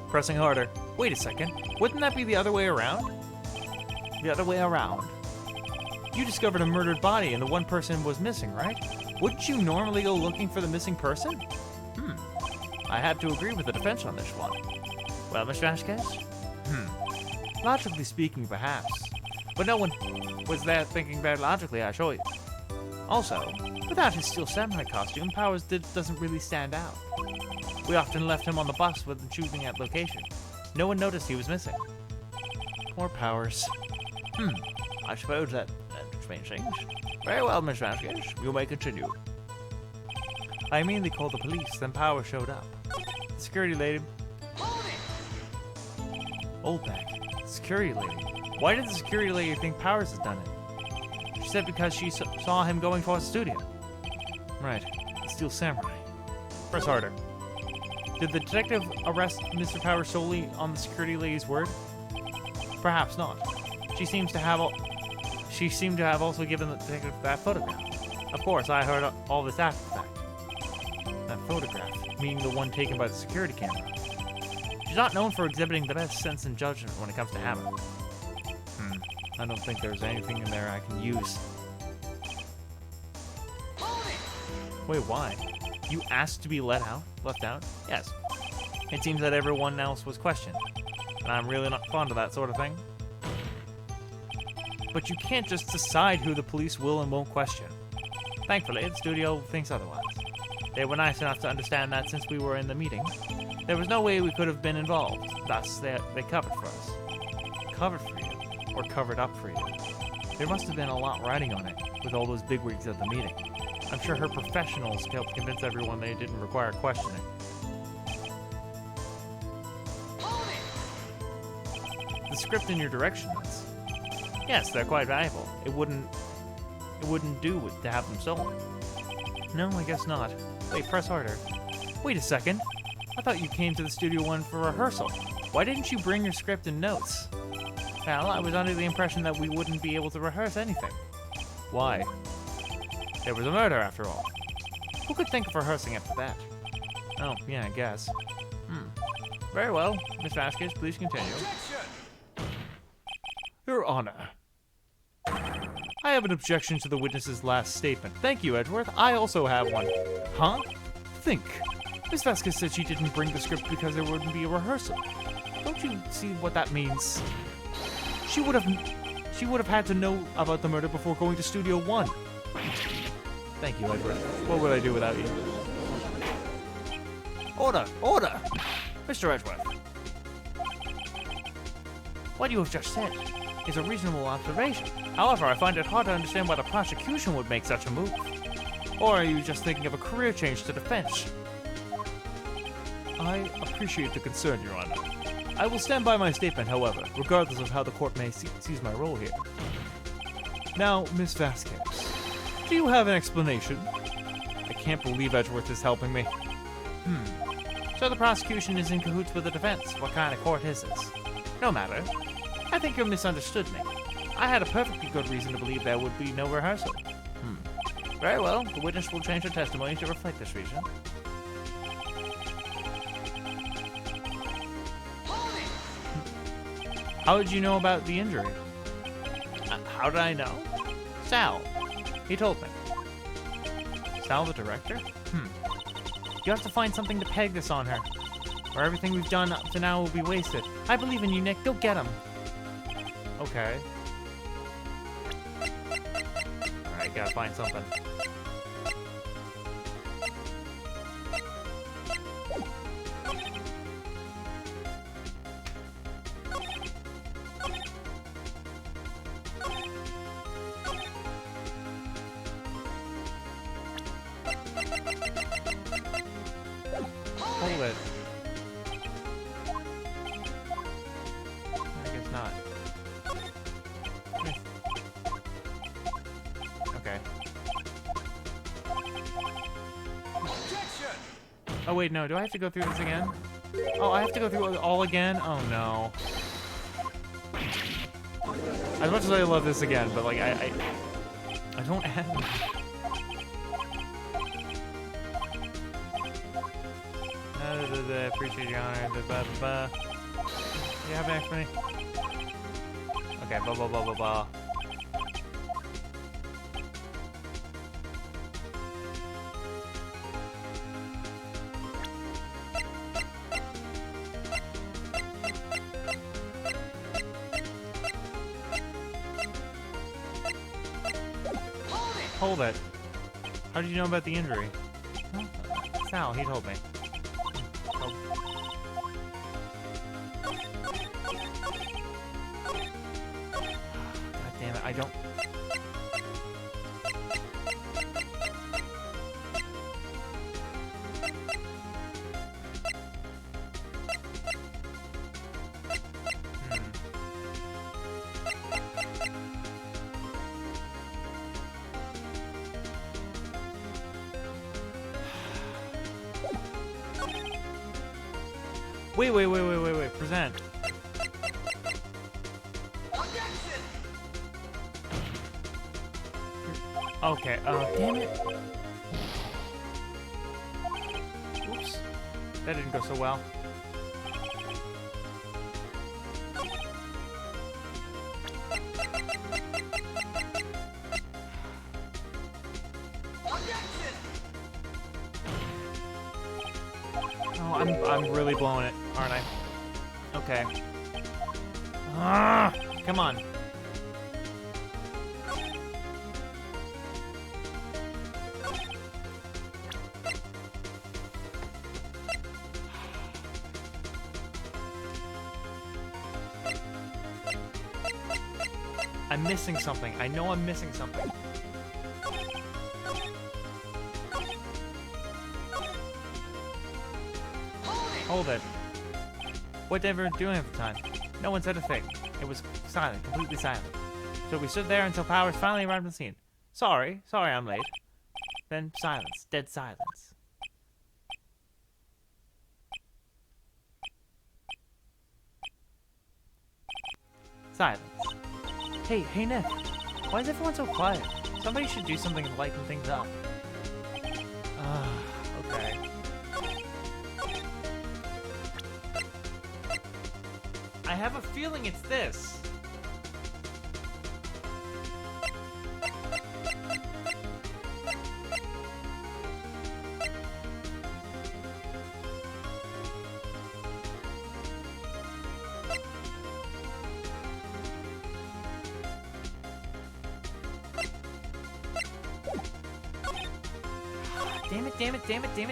Pressing harder. Wait a second. Wouldn't that be the other way around? The other way around. You discovered a murdered body and the one person was missing, right? Wouldn't you normally go looking for the missing person? I have to agree with the defense on this one. Well, Mr. Vasquez? Logically speaking, perhaps. But no one was there thinking very logically, I assure you. Also, without his steel samurai costume, Powers doesn't really stand out. We often left him on the bus with choosing that location. No one noticed he was missing. Poor Powers. I suppose that explains things. Very well, Miss Vasquez. You may continue. I immediately called the police, then Powers showed up. The security lady... Oldback. Security lady. Why did the security lady think Powers has done it? She said because she saw him going towards the studio. Right. The Steel Samurai. Press harder. Did the detective arrest Mr. Powers solely on the security lady's word? Perhaps not. She seemed to have also given the detective that photograph. Of course, I heard all this after the fact. That photograph, meaning the one taken by the security camera. She's not known for exhibiting the best sense and judgment when it comes to Hammer. I don't think there's anything in there I can use. Wait, why? You asked to be left out? Yes. It seems that everyone else was questioned, and I'm really not fond of that sort of thing. But you can't just decide who the police will and won't question. Thankfully, the studio thinks otherwise. They were nice enough to understand that since we were in the meeting, there was no way we could have been involved. Thus, they covered for us. Covered for you? or covered up for you. There must have been a lot riding on it, with all those bigwigs at the meeting. I'm sure her professionals helped convince everyone they didn't require questioning. The script and your directions. Yes, they're quite valuable. It wouldn't do to have them stolen. No, I guess not. Wait, press harder. Wait a second. I thought you came to the Studio One for rehearsal. Why didn't you bring your script and notes? Well, I was under the impression that we wouldn't be able to rehearse anything. Why? There was a murder, after all. Who could think of rehearsing after that? Oh, yeah, I guess. Very well. Miss Vasquez, please continue. Your Honor. I have an objection to the witness's last statement. Thank you, Edgeworth. I also have one. Huh? Think. Miss Vasquez said she didn't bring the script because there wouldn't be a rehearsal. Don't you see what that means? She would have had to know about the murder before going to Studio One. Thank you, Edgeworth. What would I do without you? Order! Order! Mr. Edgeworth. What you have just said Is a reasonable observation. However, I find it hard to understand why the prosecution would make such a move. Or are you just thinking of a career change to defense? I appreciate the concern, Your Honor. I will stand by my statement, however, regardless of how the court may sees my role here. Now, Miss Vasquez, do you have an explanation? I can't believe Edgeworth is helping me. So the prosecution is in cahoots with the defense. What kind of court is this? No matter. I think you misunderstood me. I had a perfectly good reason to believe there would be no rehearsal. Very well. The witness will change her testimony to reflect this reason. How did you know about the injury? How did I know? Sal. He told me. Sal, the director? You have to find something to peg this on her, or everything we've done up to now will be wasted. I believe in you, Nick. Go get him. Okay. Alright, gotta find something. Hold it. I guess not. Okay. Oh wait, no. Do I have to go through this again? Oh, I have to go through it all again? Oh no. As much as I love this again, but like I don't have. I appreciate your honor. You have an explanation? Okay, blah blah blah blah blah. Hold it. How did you know about the injury? Huh? Sal, he told me. Oh. God damn it, I don't... Wait, present. Okay, damn it. Oops. That didn't go so well. Oh, I'm really blowing it, aren't I? Okay. Ah, come on. I'm missing something. I know I'm missing something. Hold it. What did everyone doing at the time? No one said a thing. It was silent, completely silent. So we stood there until Powers finally arrived on the scene. Sorry I'm late. Then silence, dead silence. Silence. Hey Nick. Why is everyone so quiet? Somebody should do something to lighten things up. Okay. I have a feeling it's this.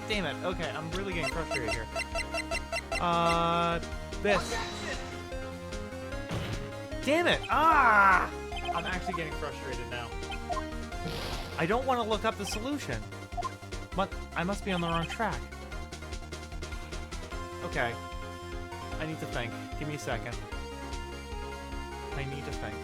Damn it. Okay, I'm really getting frustrated here. This. Damn it! Ah! I'm actually getting frustrated now. I don't want to look up the solution. But I must be on the wrong track. Okay. I need to think. Give me a second. I need to think.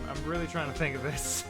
I'm really trying to think of this.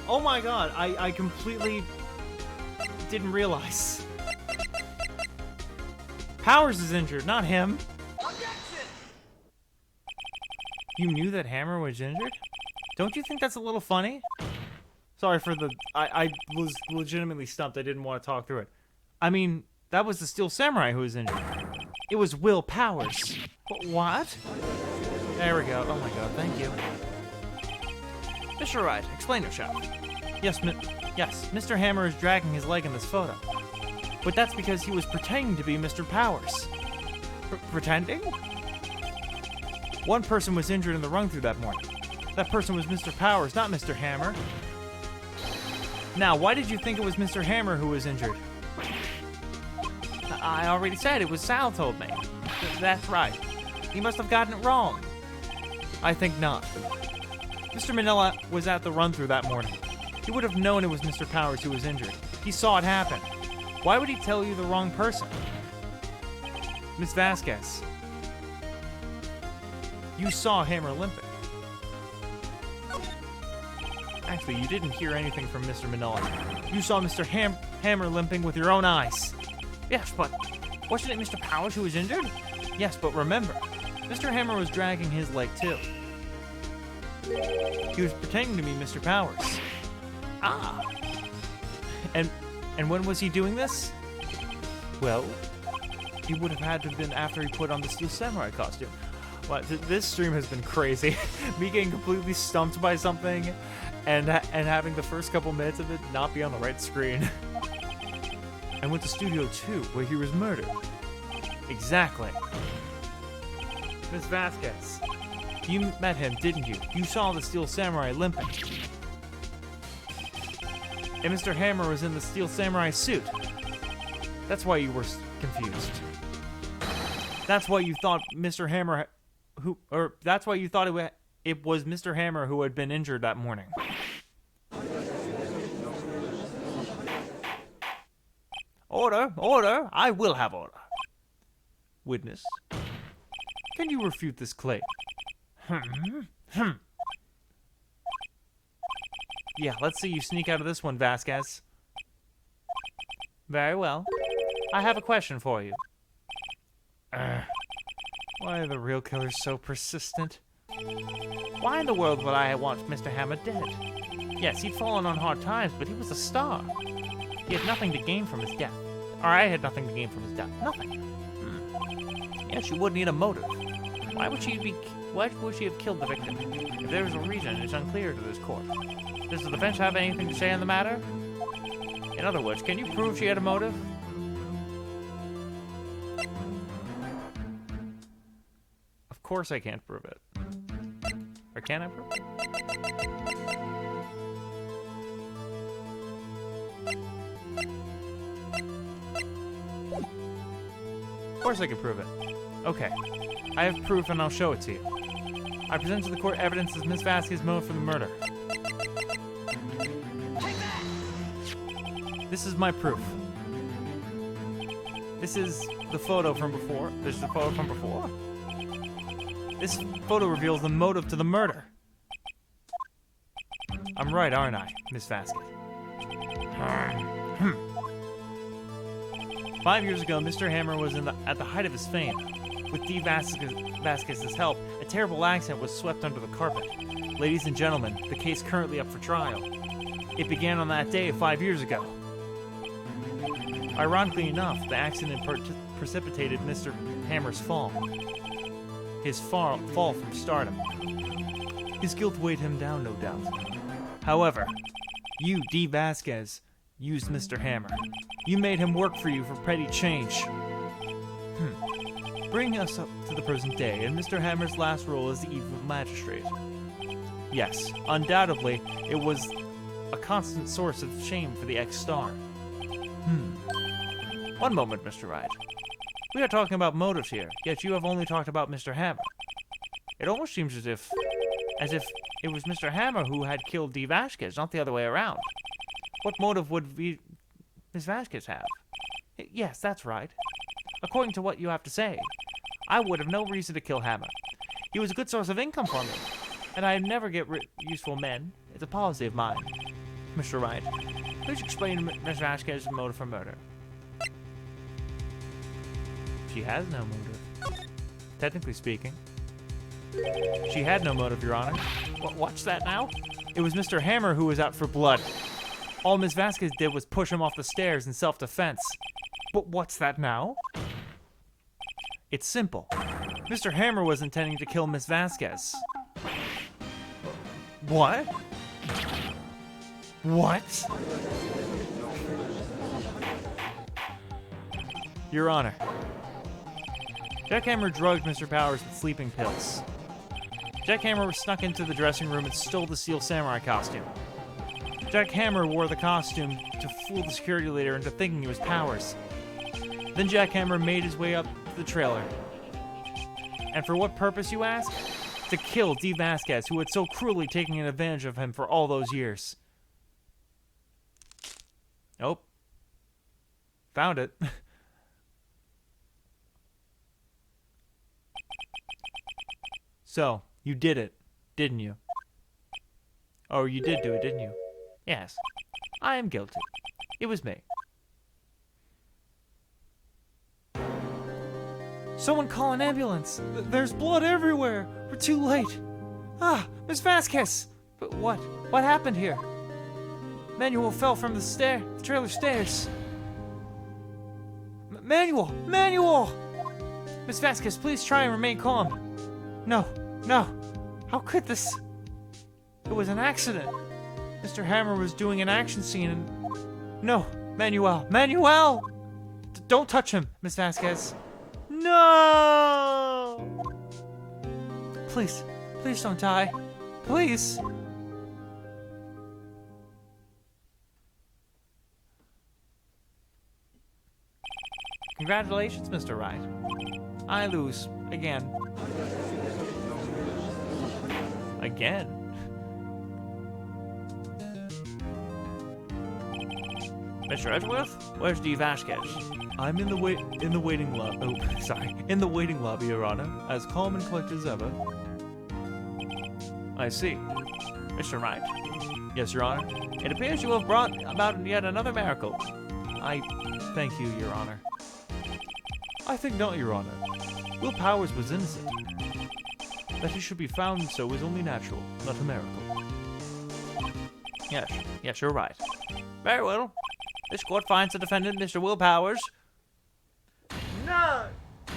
Oh my god, I completely didn't realize. Powers is injured, not him. You knew that Hammer was injured? Don't you think that's a little funny? Sorry for the... I was legitimately stumped. I didn't want to talk through it. I mean, that was the Steel Samurai who was injured. It was Will Powers. What? There we go. Oh my god, thank you. Mr. Wright, explain yourself. Yes, Mr. Hammer is dragging his leg in this photo. But that's because he was pretending to be Mr. Powers. Pretending? One person was injured in the run-through that morning. That person was Mr. Powers, not Mr. Hammer. Now, why did you think it was Mr. Hammer who was injured? I already said it was Sal told me. That's right. He must have gotten it wrong. I think not. Mr. Manila was at the run-through that morning. He would have known it was Mr. Powers who was injured. He saw it happen. Why would he tell you the wrong person? Miss Vasquez, you saw Hammer limping. Actually, you didn't hear anything from Mr. Manila. You saw Mr. Hammer limping with your own eyes. Yes, but wasn't it Mr. Powers who was injured? Yes, but remember, Mr. Hammer was dragging his leg too. He was pretending to be Mr. Powers. Ah, And when was he doing this? Well, he would have had to have been after he put on the Steel Samurai costume. Well, this stream has been crazy. Me getting completely stumped by something and having the first couple minutes of it not be on the right screen. And went to Studio 2, where he was murdered. Exactly. Miss Vasquez. You met him, didn't you? You saw the Steel Samurai limping. And Mr. Hammer was in the Steel Samurai suit. That's why you were confused. That's why you thought Mr. Hammer that's why you thought it was Mr. Hammer who had been injured that morning. order, order. I will have order. Witness, can you refute this claim? Yeah, let's see you sneak out of this one, Vasquez. Very well. I have a question for you. Why are the real killers so persistent? Why in the world would I want Mr. Hammer dead? Yes, he'd fallen on hard times, but he was a star. He had nothing to gain from his death. Or I had nothing to gain from his death. Nothing. Yes, you would need a motive. Why would she have killed the victim? If there was a reason, it's unclear to this court. Does the defense have anything to say on the matter? In other words, can you prove she had a motive? Of course I can't prove it. Or can I prove it? Of course I can prove it. Okay. I have proof and I'll show it to you. I present to the court evidence as Miss Vasquez's motive for the murder. This is my proof. This is the photo from before. This is the photo from before. This photo reveals the motive to the murder. I'm right, aren't I, Miss Vasquez? 5 years ago, Mr. Hammer was at the height of his fame. With D. Vasquez's help, a terrible accident was swept under the carpet. Ladies and gentlemen, the case currently up for trial. It began on that day 5 years ago. Ironically enough, the accident precipitated Mr. Hammer's fall. His fall from stardom. His guilt weighed him down, no doubt. However, you, D. Vasquez, used Mr. Hammer. You made him work for you for petty change. Bring us up to the present day, and Mr. Hammer's last role as the evil magistrate. Yes, undoubtedly, it was a constant source of shame for the ex-star. One moment, Mr. Wright. We are talking about motives here, yet you have only talked about Mr. Hammer. It almost seems as if it was Mr. Hammer who had killed D. Vasquez, not the other way around. What motive would Miss Vasquez have? Yes, that's right. According to what you have to say, I would have no reason to kill Hammer. He was a good source of income for me, and I never get useful men. It's a policy of mine. Mr. Wright, please explain Miss Vasquez's motive for murder. She has no motive. Technically speaking. She had no motive, Your Honor. What's that now? It was Mr. Hammer who was out for blood. All Miss Vasquez did was push him off the stairs in self-defense. But what's that now? It's simple. Mr. Hammer was intending to kill Miss Vasquez. What? What? Your Honor, Jack Hammer drugged Mr. Powers with sleeping pills. Jack Hammer snuck into the dressing room and stole the Steel Samurai costume. Jack Hammer wore the costume to fool the security leader into thinking it was Powers. Then Jack Hammer made his way up to the trailer. And for what purpose, you ask? To kill D. Vasquez, who had so cruelly taken advantage of him for all those years. Nope. Found it. So, you did it, didn't you? Oh, you did do it, didn't you? Yes. I am guilty. It was me. Someone call an ambulance. There's blood everywhere. We're too late. Ah, Miss Vasquez. But what? What happened here? Manuel fell from the trailer stairs. Manuel! Manuel! Miss Vasquez, please try and remain calm. No, no. How could this? It was an accident. Mr. Hammer was doing an action scene and... No, Manuel! Manuel! Don't touch him, Miss Vasquez. No! Please, please don't die. Please. Congratulations, Mr. Wright. I lose. Again. Again? Mr. Edgeworth, where's D. Vasquez? I'm in the waiting lobby. Oh, sorry. In the waiting lobby, Your Honor, as calm and collected as ever. I see. Mr. Wright, Yes, Your Honor. it appears you have brought about yet another miracle. I thank you, Your Honor. I think not, Your Honor. Will Powers was innocent. That he should be found so is only natural, not a miracle. Yes, you're right. Very well. This court finds the defendant, Mr. Will Powers, Not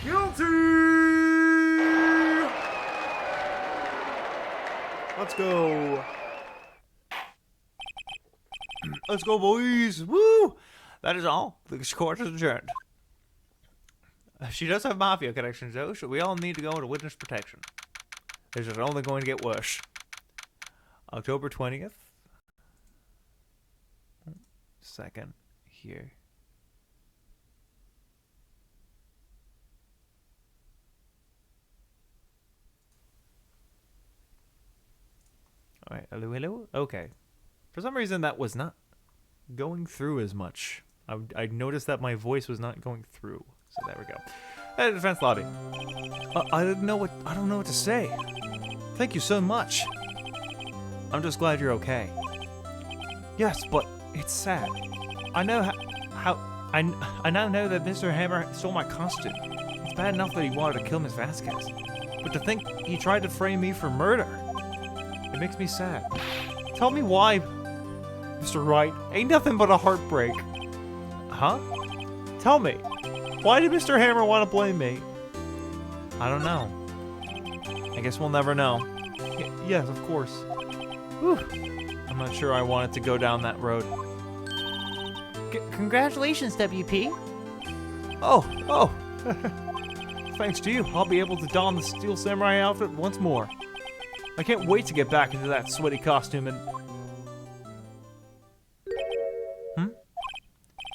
guilty! Let's go. Let's go, boys. Woo! That is all. This court is adjourned. She does have mafia connections, though, so we all need to go into witness protection. This is only going to get worse. October 20th. Second here. Alright, hello, hello? Okay. For some reason, that was not going through as much. I noticed that my voice was not going through. So there we go. Hey, defense lobby. I don't know what to say. Thank you so much. I'm just glad you're okay. Yes, but it's sad. I know I now know that Mr. Hammer stole my costume. It's bad enough that he wanted to kill Miss Vasquez, but to think he tried to frame me for murder, it makes me sad. Tell me why, Mr. Wright. Ain't nothing but a heartbreak. Huh? Tell me. Why did Mr. Hammer want to blame me? I don't know. I guess we'll never know. Yes, of course. Whew. I'm not sure I wanted to go down that road. Congratulations, WP. Oh. Thanks to you, I'll be able to don the Steel Samurai outfit once more. I can't wait to get back into that sweaty costume and...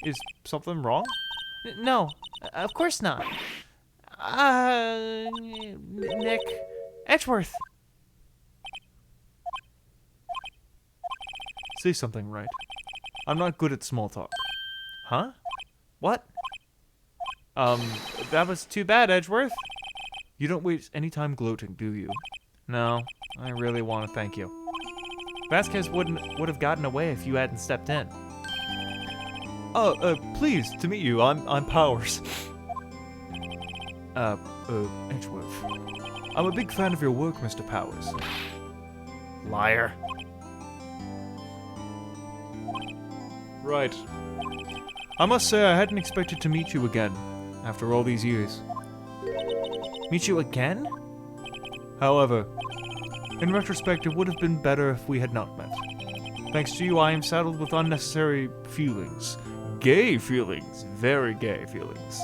Is something wrong? No, of course not. Nick. Edgeworth. Say something, right? I'm not good at small talk. Huh? What? That was too bad, Edgeworth. You don't waste any time gloating, do you? No, I really want to thank you. Vasquez would have gotten away if you hadn't stepped in. Pleased to meet you. I'm Powers. Edgeworth. I'm a big fan of your work, Mr. Powers. Liar. Right. I must say I hadn't expected to meet you again, after all these years. Meet you again? However, in retrospect, it would have been better if we had not met. Thanks to you, I am saddled with unnecessary feelings. Gay feelings. Very gay feelings.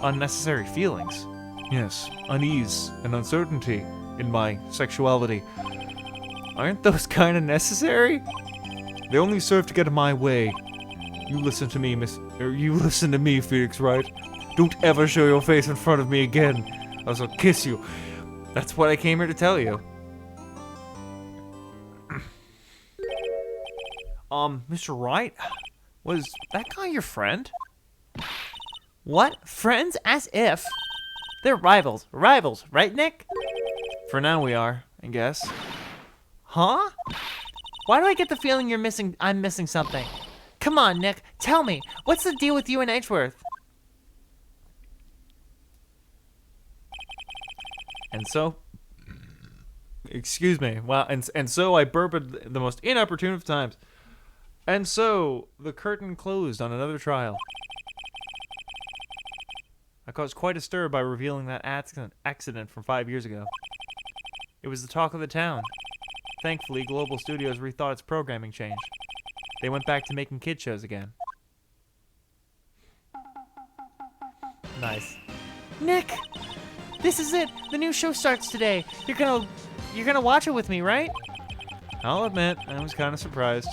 Unnecessary feelings? Yes, unease and uncertainty in my sexuality. Aren't those kind of necessary? They only serve to get in my way. You listen to me, you listen to me, Phoenix Wright. Don't ever show your face in front of me again, else I'll kiss you. That's what I came here to tell you. Mr. Wright? Was that guy your friend? What? Friends? As if. They're rivals. Rivals, right, Nick? For now we are, I guess. Huh? Why do I get the feeling I'm missing something? Come on, Nick. Tell me. What's the deal with you and Edgeworth? And so... Excuse me. Wow, and so I burped at the most inopportune of times. And so, the curtain closed on another trial. I caused quite a stir by revealing that accident from 5 years ago. It was the talk of the town. Thankfully, Global Studios rethought its programming change. They went back to making kid shows again. Nice. Nick, this is it. The new show starts today. You're gonna watch it with me, right? I'll admit, I was kind of surprised.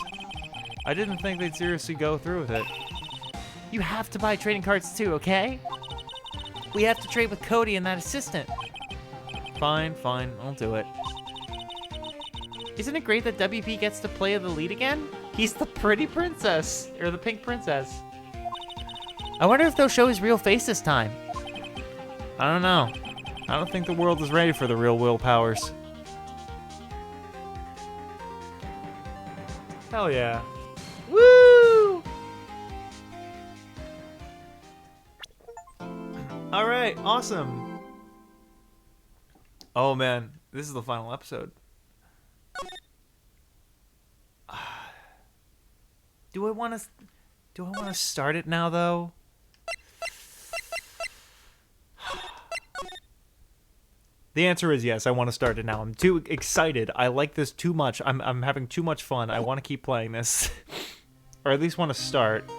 I didn't think they'd seriously go through with it. You have to buy trading cards too, okay? We have to trade with Cody and that assistant. Fine, I'll do it. Isn't it great that WP gets to play the lead again? He's the pretty princess, or the pink princess. I wonder if they'll show his real face this time. I don't know. I don't think the world is ready for the real Will Powers. Hell yeah. Woo! Alright, awesome. Oh man, this is the final episode. Do I want to start it now though? The answer is yes, I want to start it now. I'm too excited. I like this too much. I'm having too much fun. I want to keep playing this. Or at least want to start.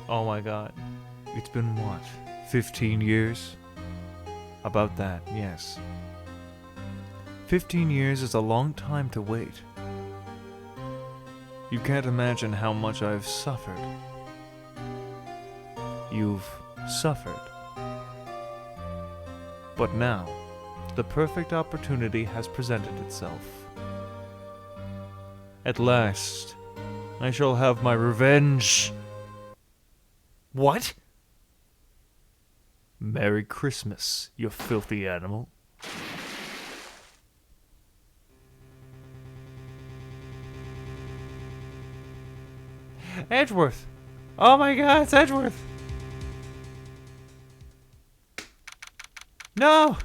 Oh my god. It's been what? 15 years? About that, yes. 15 years is a long time to wait. You can't imagine how much I've suffered. You've suffered. But now, the perfect opportunity has presented itself. At last, I shall have my revenge. What? Merry Christmas, you filthy animal. Edgeworth! Oh my god, it's Edgeworth! No!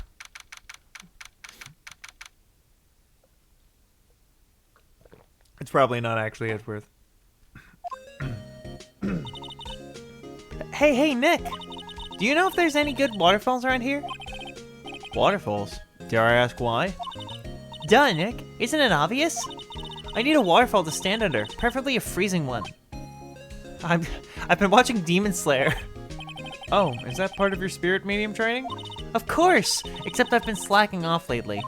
It's probably not actually Edgeworth. Hey, Nick! Do you know if there's any good waterfalls around here? Waterfalls? Dare I ask why? Duh, Nick. Isn't it obvious? I need a waterfall to stand under, preferably a freezing one. I've been watching Demon Slayer. Oh, is that part of your spirit medium training? Of course! Except I've been slacking off lately.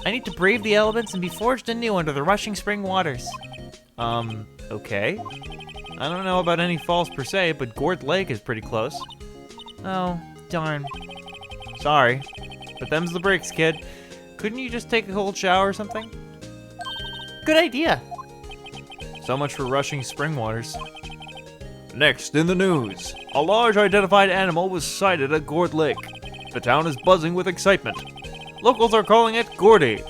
I need to brave the elements and be forged anew under the rushing spring waters. Okay. I don't know about any falls per se, but Gord Lake is pretty close. Oh, darn. Sorry, but them's the breaks, kid. Couldn't you just take a cold shower or something? Good idea. So much for rushing spring waters. Next in the news, a large identified animal was sighted at Gord Lake. The town is buzzing with excitement. Locals are calling it Gordy,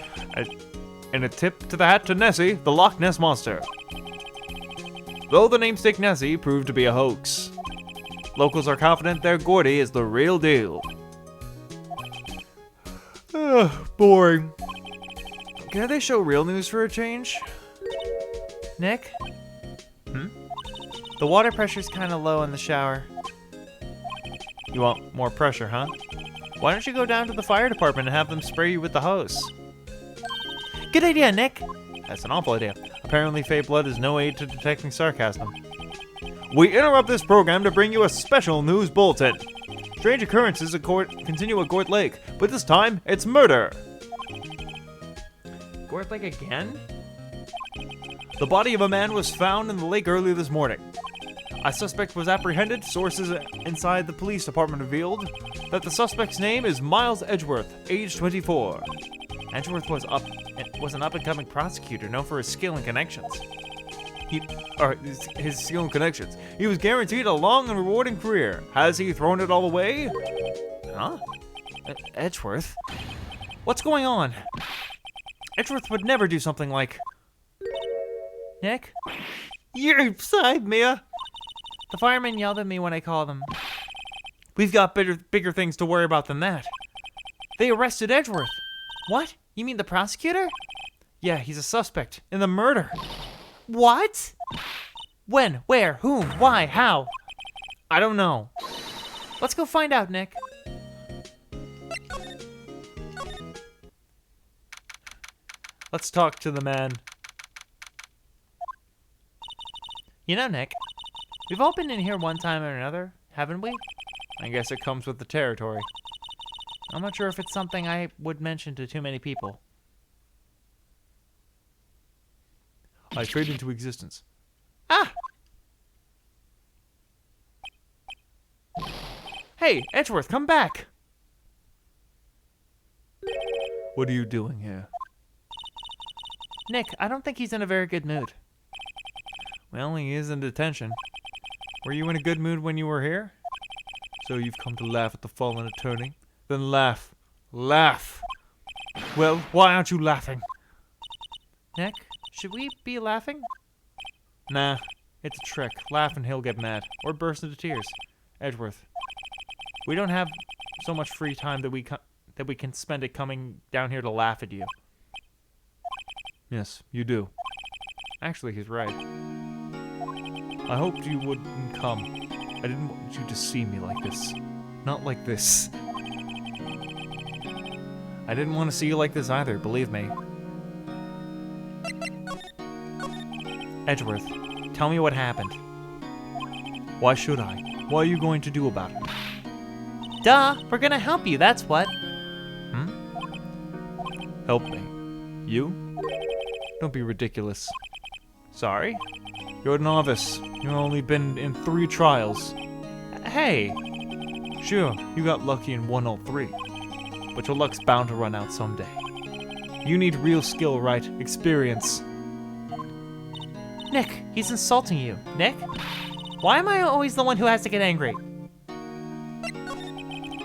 and a tip to the hat to Nessie, the Loch Ness Monster. Though the namesake Nessie proved to be a hoax. Locals are confident their Gordy is the real deal. Boring. Can't they show real news for a change? Nick? The water pressure's kind of low in the shower. You want more pressure, huh? Why don't you go down to the fire department and have them spray you with the hose? Good idea, Nick. That's an awful idea. Apparently, Fey Blood is no aid to detecting sarcasm. We interrupt this program to bring you a special news bulletin. Strange occurrences continue at Gord Lake, but this time, it's murder. Gord Lake again? The body of a man was found in the lake early this morning. A suspect was apprehended. Sources inside the police department revealed that the suspect's name is Miles Edgeworth, age 24. Edgeworth was an up-and-coming prosecutor known for his skill and connections. His skill and connections. He was guaranteed a long and rewarding career. Has he thrown it all away? Huh? Edgeworth? What's going on? Edgeworth would never do something like... Nick? You're beside me. The fireman yelled at me when I called him. We've got bigger things to worry about than that. They arrested Edgeworth. What? You mean the prosecutor? Yeah, he's a suspect in the murder. What? When? Where? Whom? Why? How? I don't know. Let's go find out, Nick. Let's talk to the man. You know, Nick, we've all been in here one time or another, haven't we? I guess it comes with the territory. I'm not sure if it's something I would mention to too many people. I fade into existence. Ah! Hey, Edgeworth, come back! What are you doing here? Nick, I don't think he's in a very good mood. Well, he is in detention. Were you in a good mood when you were here? So you've come to laugh at the fallen attorney? Then laugh. Laugh! Well, why aren't you laughing? Nick, should we be laughing? Nah, it's a trick. Laugh and he'll get mad. Or burst into tears. Edgeworth, we don't have so much free time that we can spend it coming down here to laugh at you. Yes, you do. Actually, he's right. I hoped you wouldn't come. I didn't want you to see me like this. Not like this. I didn't want to see you like this either, believe me. Edgeworth, tell me what happened. Why should I? What are you going to do about it? Duh, we're gonna help you, that's what. Help me. You? Don't be ridiculous. Sorry? You're a novice. You've only been in 3 trials. Hey! Sure, you got lucky in 1 all 3. But your luck's bound to run out someday. You need real skill, Wright. Experience. Nick, he's insulting you. Nick? Why am I always the one who has to get angry?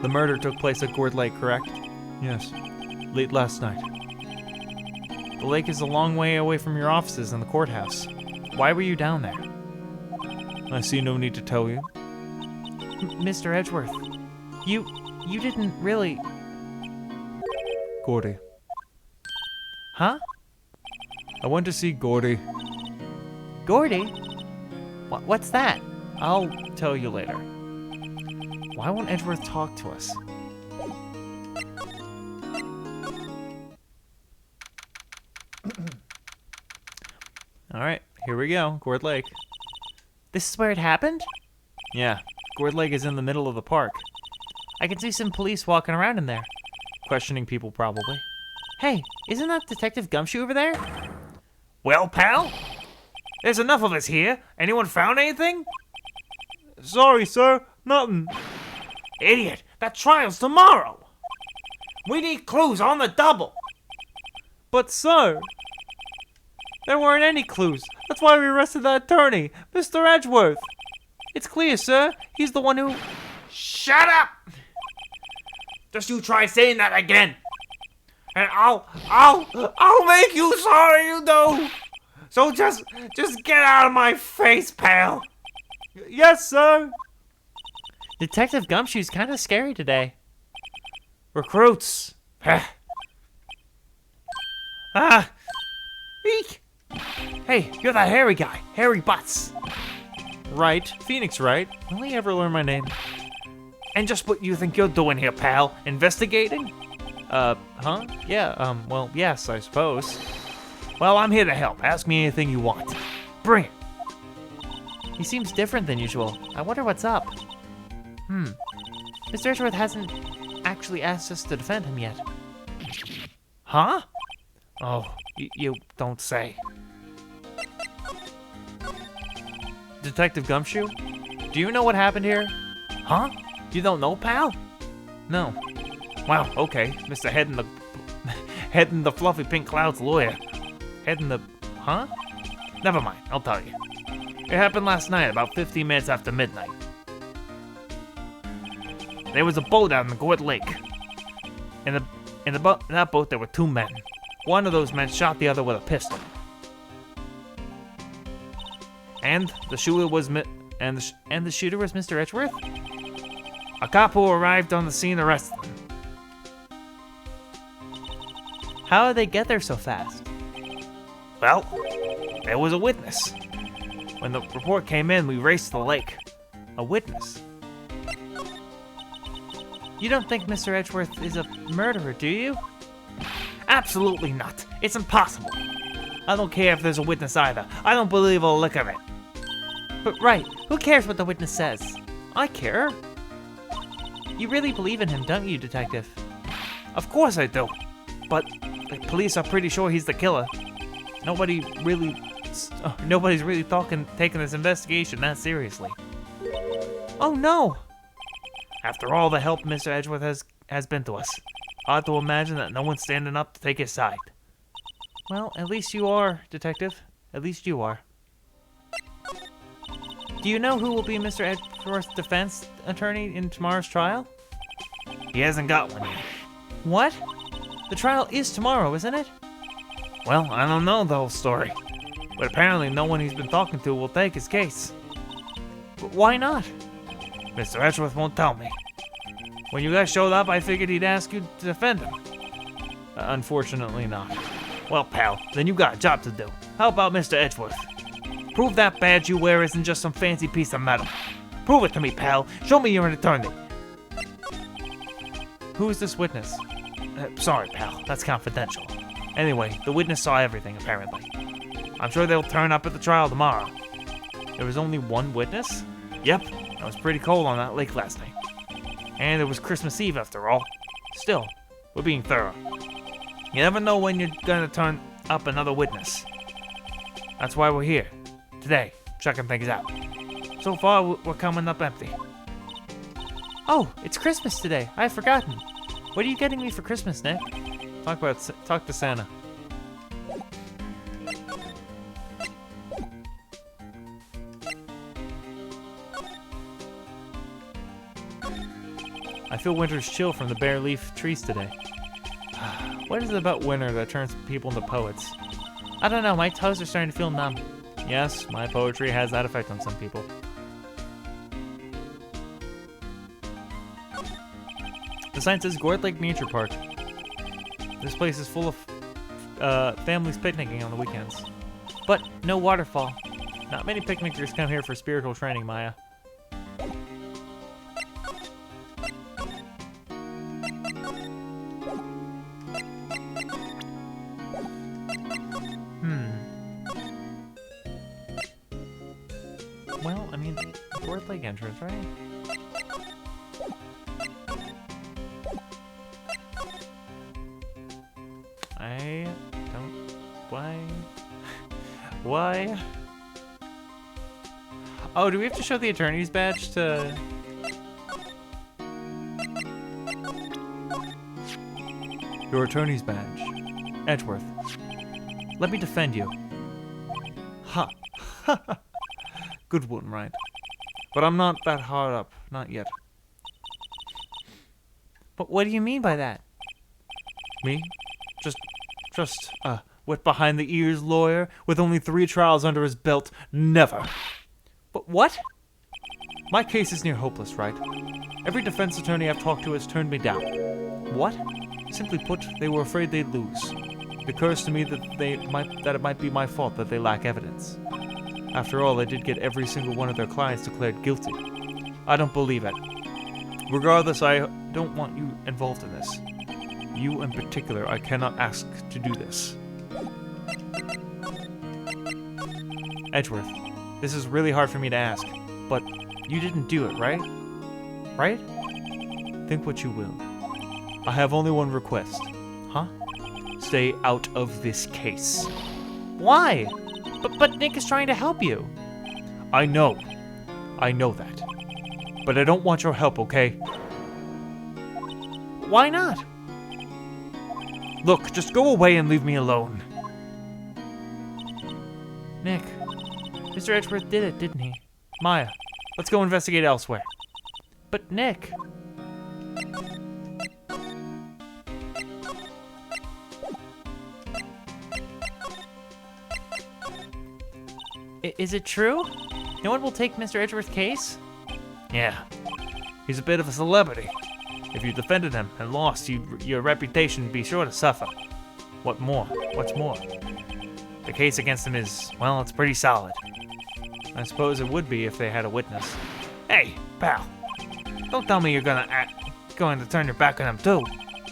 The murder took place at Gourd Lake, correct? Yes. Late last night. The lake is a long way away from your offices and the courthouse. Why were you down there? I see no need to tell you. Mr. Edgeworth, you didn't really... Gordy. Huh? I went to see Gordy. Gordy? What's that? I'll tell you later. Why won't Edgeworth talk to us? Alright, here we go. Gourd Lake. This is where it happened? Yeah, Gourd Lake is in the middle of the park. I can see some police walking around in there. Questioning people, probably. Hey, isn't that Detective Gumshoe over there? Well, pal? There's enough of us here. Anyone found anything? Sorry, sir. Nothing. Idiot, that trial's tomorrow. We need clues on the double. But, sir, there weren't any clues. That's why we arrested that attorney, Mr. Edgeworth. It's clear, sir. He's the one who... Shut up! Just you try saying that again. And I'll make you sorry, you know. So just get out of my face, pal. Yes, sir. Detective Gumshoe's kind of scary today. Recruits. Eek. Hey, you're that hairy guy. Hairy Butts. Right. Phoenix Wright. Will he ever learn my name? And just what you think you're doing here, pal? Investigating? Huh? Yeah, well, yes, I suppose. Well, I'm here to help. Ask me anything you want. Bring it. He seems different than usual. I wonder what's up. Mr. Edgeworth hasn't actually asked us to defend him yet. Huh? Oh, you don't say. Detective Gumshoe? Do you know what happened here? Huh? You don't know, pal? No. Well, okay. Mr. Head in the fluffy pink clouds lawyer. Head in the... Huh? Never mind, I'll tell you. It happened last night, about 15 minutes after midnight. There was a boat out in the Gourd Lake. In that boat, there were 2 men. One of those men shot the other with a pistol. And the shooter was And the shooter was Mr. Edgeworth? a cop who arrived on the scene arrested them. How did they get there so fast? Well, there was a witness. When the report came in, we raced to the lake. A witness? You don't think Mr. Edgeworth is a murderer, do you? Absolutely not. It's impossible. I don't care if there's a witness either. I don't believe a lick of it. But Wright, who cares what the witness says? I care. You really believe in him, don't you, Detective? Of course I do. But the police are pretty sure he's the killer. Nobody's really taking this investigation that seriously. Oh no! After all the help Mr. Edgeworth has been to us, hard to imagine that no one's standing up to take his side. Well, at least you are, Detective. At least you are. Do you know who will be Mr. Edgeworth's defense attorney in tomorrow's trial? He hasn't got one yet. What? The trial is tomorrow, isn't it? Well, I don't know the whole story. But apparently no one he's been talking to will take his case. But why not? Mr. Edgeworth won't tell me. When you guys showed up, I figured he'd ask you to defend him. Unfortunately not. Well, pal, then you got a job to do. How about Mr. Edgeworth? Prove that badge you wear isn't just some fancy piece of metal. Prove it to me, pal. Show me you're an attorney. Who is this witness? Sorry, pal. That's confidential. Anyway, the witness saw everything, apparently. I'm sure they'll turn up at the trial tomorrow. There was only one witness? Yep, it was pretty cold on that lake last night. And it was Christmas Eve after all. Still, we're being thorough. You never know when you're gonna turn up another witness. That's why we're here, today, checking things out. So far, we're coming up empty. Oh, it's Christmas today. I've forgotten. What are you getting me for Christmas, Nick? Talk to Santa. I feel winter's chill from the bare leaf trees today. What is it about winter that turns people into poets? I don't know, my toes are starting to feel numb. Yes, my poetry has that effect on some people. The sign says Gourd Lake Nature Park. This place is full of families picnicking on the weekends. But no waterfall. Not many picnickers come here for spiritual training, Maya. Well, I mean, Gourd Lake entrance, right? I don't... Why? Oh, do we have to show the attorney's badge to... Your attorney's badge. Edgeworth. Let me defend you. Ha. Good one, Wright. But I'm not that hard up. Not yet. But what do you mean by that? Me? Just wet behind the ears lawyer with only 3 trials under his belt. Never. But what? My case is near hopeless, Wright. Every defense attorney I've talked to has turned me down. What? Simply put, they were afraid they'd lose. It occurs to me that it might be my fault that they lack evidence. After all, I did get every single one of their clients declared guilty. I don't believe it. Regardless, I don't want you involved in this. You in particular, I cannot ask to do this. Edgeworth, this is really hard for me to ask, but you didn't do it, right? Right? Think what you will. I have only one request. Huh? Stay out of this case. Why? But Nick is trying to help you. I know that. But I don't want your help, okay? Why not? Look, just go away and leave me alone. Nick, Mr. Edgeworth did it, didn't he? Maya, let's go investigate elsewhere. But Nick... Is it true? No one will take Mr. Edgeworth's case? Yeah, he's a bit of a celebrity. If you defended him and lost, your reputation would be sure to suffer. What's more, The case against him is, well, it's pretty solid. I suppose it would be if they had a witness. Hey, pal. Don't tell me you're going to turn your back on him, too.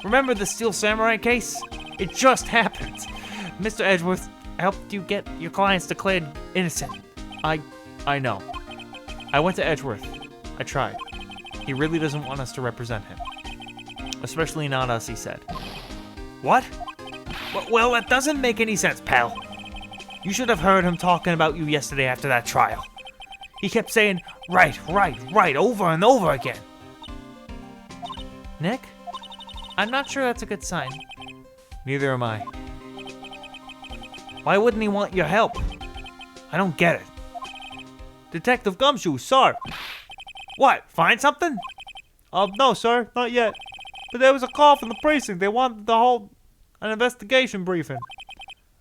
Remember the Steel Samurai case? It just happened. Mr. Edgeworth helped you get your clients declared innocent. I know. I went to Edgeworth. I tried. He really doesn't want us to represent him. Especially not us, he said. What? Well, that doesn't make any sense, pal. You should have heard him talking about you yesterday after that trial. He kept saying, right, over and over again. Nick? I'm not sure that's a good sign. Neither am I. Why wouldn't he want your help? I don't get it. Detective Gumshoe, sir. What, find something? No, sir, not yet. But there was a call from the precinct. They wanted to hold an investigation briefing.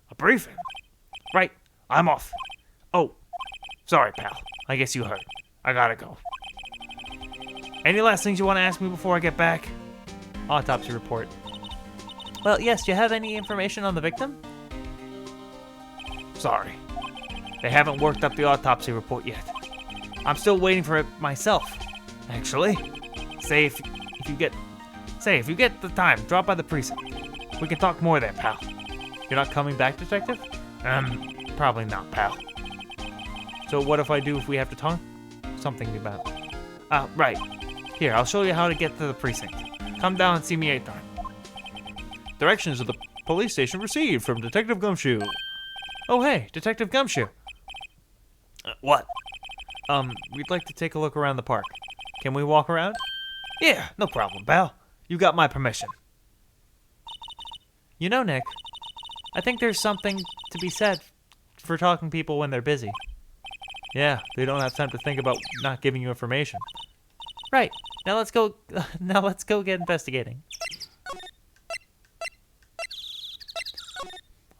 A briefing? Right, I'm off. Oh, sorry, pal. I guess you heard. I gotta go. Any last things you want to ask me before I get back? Autopsy report. Well, yes, do you have any information on the victim? Sorry. They haven't worked up the autopsy report yet. I'm still waiting for it myself, actually. Say if you get the time, drop by the precinct. We can talk more there, pal. You're not coming back, Detective? Probably not, pal. So what if we have to talk something about? Right. Here, I'll show you how to get to the precinct. Come down and see me anytime. Directions of the police station received from Detective Gumshoe. Oh, hey, Detective Gumshoe. What? We'd like to take a look around the park. Can we walk around? Yeah, no problem, pal. You got my permission. You know, Nick, I think there's something to be said for talking to people when they're busy. Yeah, they don't have time to think about not giving you information. Right. Now let's go. Now let's go get investigating.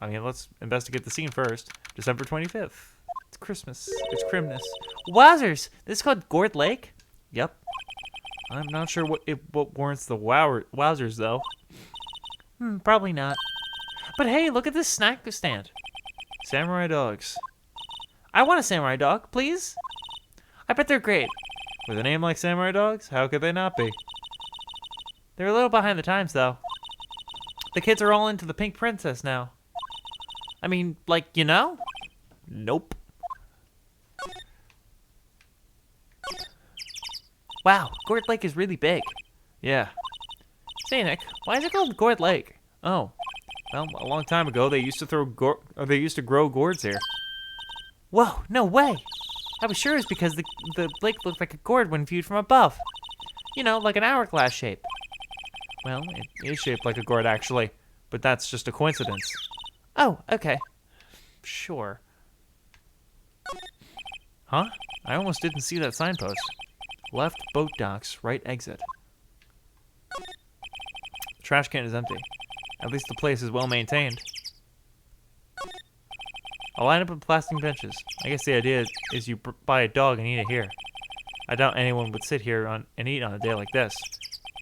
I mean, let's investigate the scene first. December 25th. It's Christmas. It's Christmas. Wowzers! This is called Gourd Lake? Yep. I'm not sure what warrants the wowzers, though. Probably not. But hey, look at this snack stand. Samurai dogs. I want a samurai dog, please. I bet they're great. With a name like Samurai Dogs, how could they not be? They're a little behind the times, though. The kids are all into the Pink Princess now. I mean, like, you know? Nope. Wow, Gourd Lake is really big. Yeah. Say, Nick, why is it called Gourd Lake? Oh. Well, a long time ago, they used to grow gourds here. Whoa, no way. I was sure it's because the lake looked like a gourd when viewed from above. You know, like an hourglass shape. Well, it is shaped like a gourd, actually. But that's just a coincidence. Oh, okay. Sure. Huh? I almost didn't see that signpost. Left boat docks, right exit. The trash can is empty. At least the place is well maintained. I'll line up with plastic benches. I guess the idea is you buy a dog and eat it here. I doubt anyone would sit here and eat on a day like this.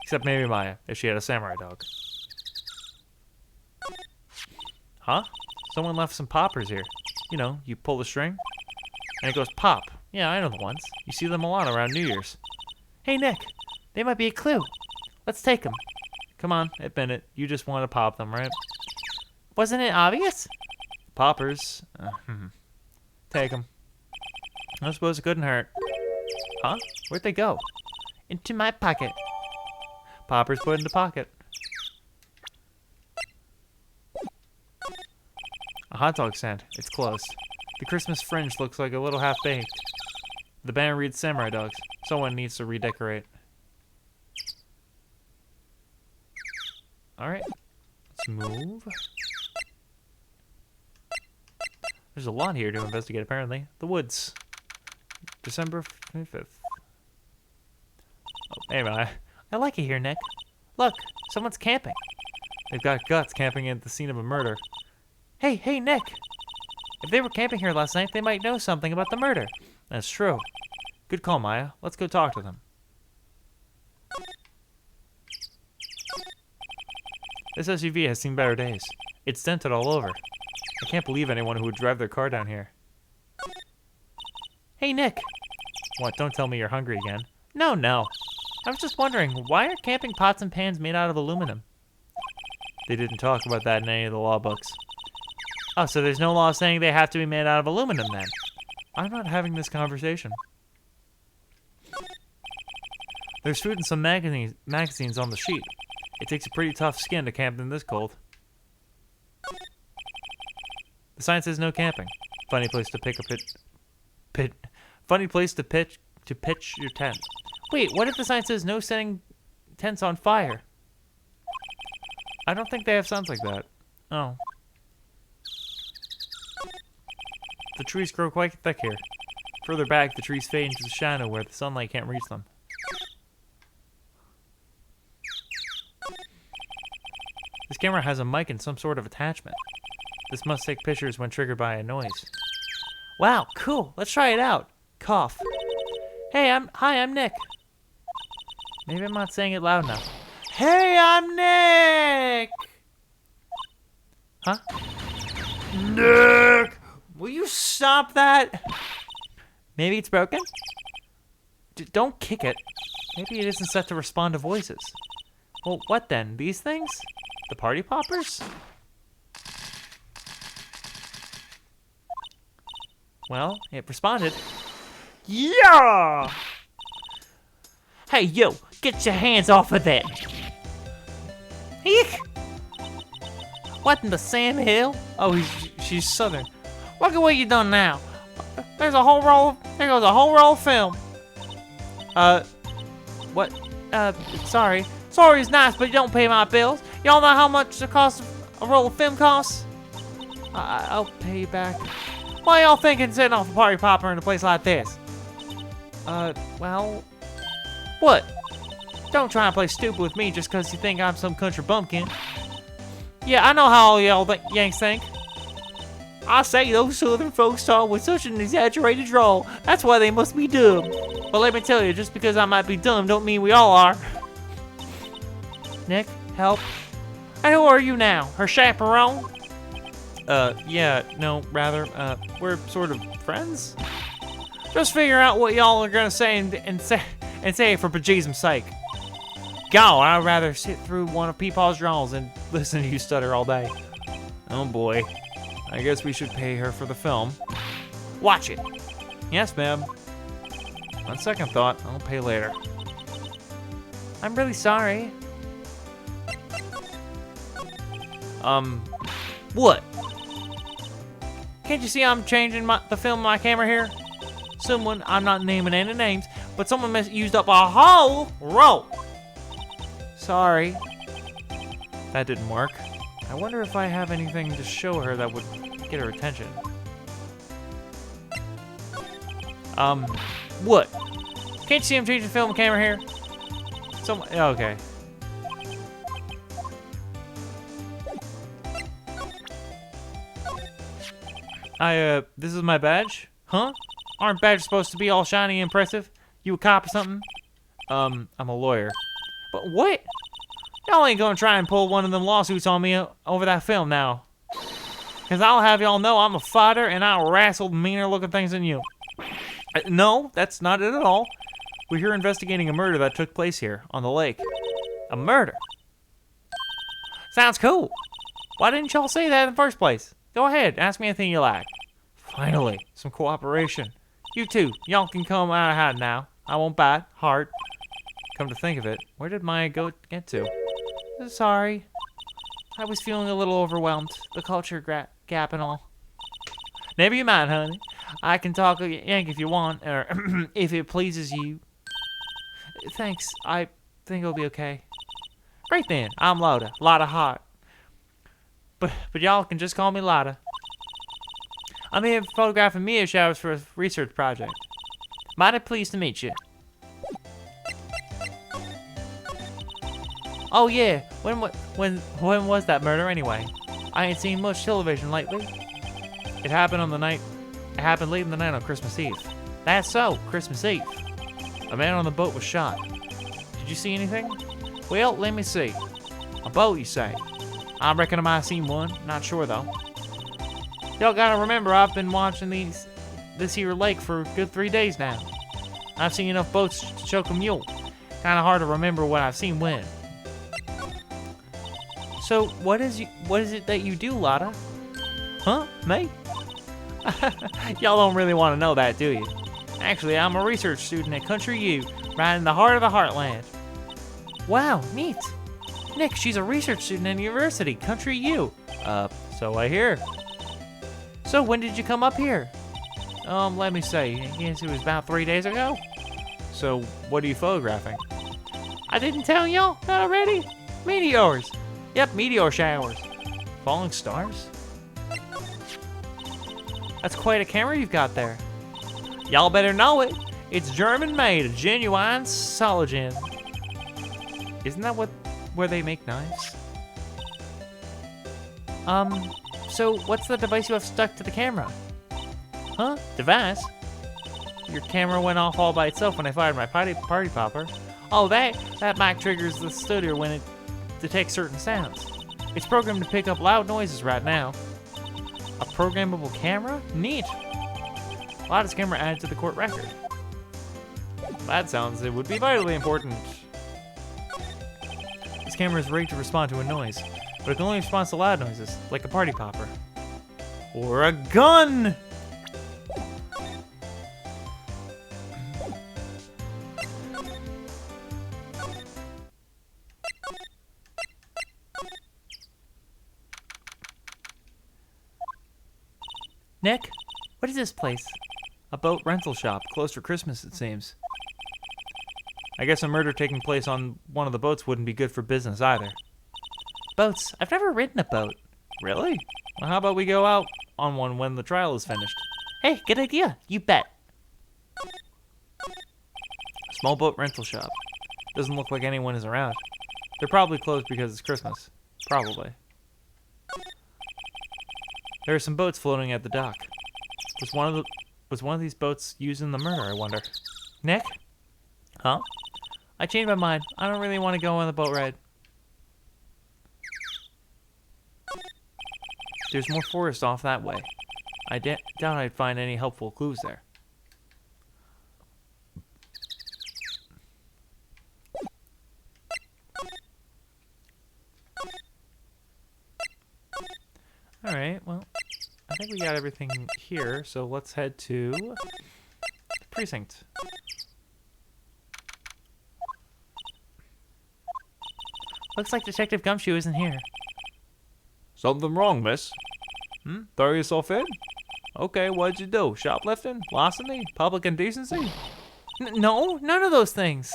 Except maybe Maya, if she had a samurai dog. Huh? Someone left some poppers here. You know, you pull the string, and it goes pop. Yeah, I know the ones. You see them a lot around New Year's. Hey, Nick, they might be a clue. Let's take them. Come on, admit it. You just want to pop them, right? Wasn't it obvious? Poppers. Take them. I suppose it couldn't hurt. Huh? Where'd they go? Into my pocket. Poppers put in the pocket. A hot dog stand. It's closed. The Christmas fringe looks like a little half-baked. The banner reads Samurai Dogs. Someone needs to redecorate. Alright. Let's move. There's a lot here to investigate, apparently. The woods. December 25th. Oh, anyway, I like it here, Nick. Look, someone's camping. They've got guts camping at the scene of a murder. Hey, Nick. If they were camping here last night, they might know something about the murder. That's true. Good call, Maya. Let's go talk to them. This SUV has seen better days. It's dented all over. I can't believe anyone who would drive their car down here. Hey, Nick. What, don't tell me you're hungry again. No, no. I was just wondering, why are camping pots and pans made out of aluminum? They didn't talk about that in any of the law books. Oh, so there's no law saying they have to be made out of aluminum then? I'm not having this conversation. There's food and some magazines on the sheet. It takes a pretty tough skin to camp in this cold. The sign says no camping. Funny place to funny place to pitch your tent. Wait, what if the sign says no setting tents on fire? I don't think they have signs like that. Oh. The trees grow quite thick here. Further back, the trees fade into the shadow where the sunlight can't reach them. This camera has a mic and some sort of attachment. This must take pictures when triggered by a noise. Wow, cool. Let's try it out. Cough. Hey, I'm Nick. Maybe I'm not saying it loud enough. Hey, I'm Nick! Huh? Nick! Will you stop that? Maybe it's broken? Don't kick it. Maybe it isn't set to respond to voices. Well, what then? These things? The party poppers? Well, it responded. Yeah! Hey, yo, get your hands off of that. Eek! What in the Sam Hill? Oh, she's southern. Look at what you done now. There goes a whole roll of film. What? Sorry. Sorry's nice, but you don't pay my bills. Y'all know how much the cost of a roll of film costs? I'll pay you back. Why y'all thinking setting off a party popper in a place like this? Well... What? Don't try and play stupid with me just because you think I'm some country bumpkin. Yeah, I know how all y'all Yanks think. I say those southern folks talk with such an exaggerated drawl. That's why they must be dumb. But let me tell you, just because I might be dumb don't mean we all are. Nick, help. And who are you now? Her chaperone? Yeah, no, rather, we're sort of friends? Just figure out what y'all are gonna say and say it for bejesus's sake. God, I'd rather sit through one of Peepaw's draws and listen to you stutter all day. Oh boy. I guess we should pay her for the film. Watch it. Yes, ma'am. On second thought, I'll pay later. I'm really sorry. What? Can't you see I'm changing the film on my camera here? Someone, I'm not naming any names, but someone used up a whole roll. Sorry. That didn't work. I wonder if I have anything to show her that would get her attention. What? Can't you see I'm changing the film camera here? Okay. This is my badge? Huh? Aren't badges supposed to be all shiny and impressive? You a cop or something? I'm a lawyer. But what? Y'all ain't gonna try and pull one of them lawsuits on me over that film now. Cause I'll have y'all know I'm a fighter and I'll wrestle meaner looking things than you. No, that's not it at all. We're here investigating a murder that took place here, on the lake. A murder? Sounds cool. Why didn't y'all say that in the first place? Go ahead, ask me anything you like. Finally, some cooperation. You two, y'all can come out of hiding now. I won't bite. Heart. Come to think of it, where did my goat get to? Sorry. I was feeling a little overwhelmed. The culture gap and all. Never you mind, honey. I can talk Yank if you want, or if it pleases you. Thanks. I think it'll be okay. Great then. I'm Lotta. Lotta Hart. But y'all can just call me Lotta. I'm here photographing meteor showers for a research project. Mighty pleased to meet you. Oh yeah, when was that murder anyway? I ain't seen much television lately. It happened late in the night on Christmas Eve. That's so, Christmas Eve. A man on the boat was shot. Did you see anything? Well, let me see. A boat, you say? I reckon I might have seen one. Not sure though. Y'all gotta remember, I've been watching this here lake for a good 3 days now. I've seen enough boats to choke a mule. Kinda hard to remember what I've seen when. So, what is it that you do, Lotta? Huh? Me? Y'all don't really want to know that, do you? Actually, I'm a research student at Country U, right in the heart of the heartland. Wow, neat. Nick, she's a research student at university, Country U. So I hear. So when did you come up here? Let me say, I guess it was about 3 days ago. So what are you photographing? I didn't tell y'all, not already? Meteors. Yep, meteor showers. Falling stars? That's quite a camera you've got there. Y'all better know it. It's German made, a genuine Sologen. Isn't that where they make knives? So what's the device you have stuck to the camera? Huh? Device? Your camera went off all by itself when I fired my party popper. Oh, that mic triggers the stutter when it detects certain sounds. It's programmed to pick up loud noises right now. A programmable camera? Neat. Lotta's camera added to the court record. That sounds it would be vitally important. This camera is rigged to respond to a noise, but it can only respond to loud noises, like a party popper. Or a gun! Nick, what is this place? A boat rental shop, closed for Christmas it seems. I guess a murder taking place on one of the boats wouldn't be good for business either. Boats? I've never ridden a boat. Really? Well, how about we go out on one when the trial is finished? Hey, good idea. You bet. Small boat rental shop. Doesn't look like anyone is around. They're probably closed because it's Christmas. Probably. There are some boats floating at the dock. Was one of these boats used in the murder, I wonder? Nick? Huh? I changed my mind. I don't really want to go on the boat ride. There's more forest off that way. I doubt I'd find any helpful clues there. Alright, well, I think we got everything here, so let's head to the precinct. Looks like Detective Gumshoe isn't here. Something wrong, miss? Throw yourself in? Okay, what'd you do? Shoplifting? Larceny? Public indecency? No, none of those things.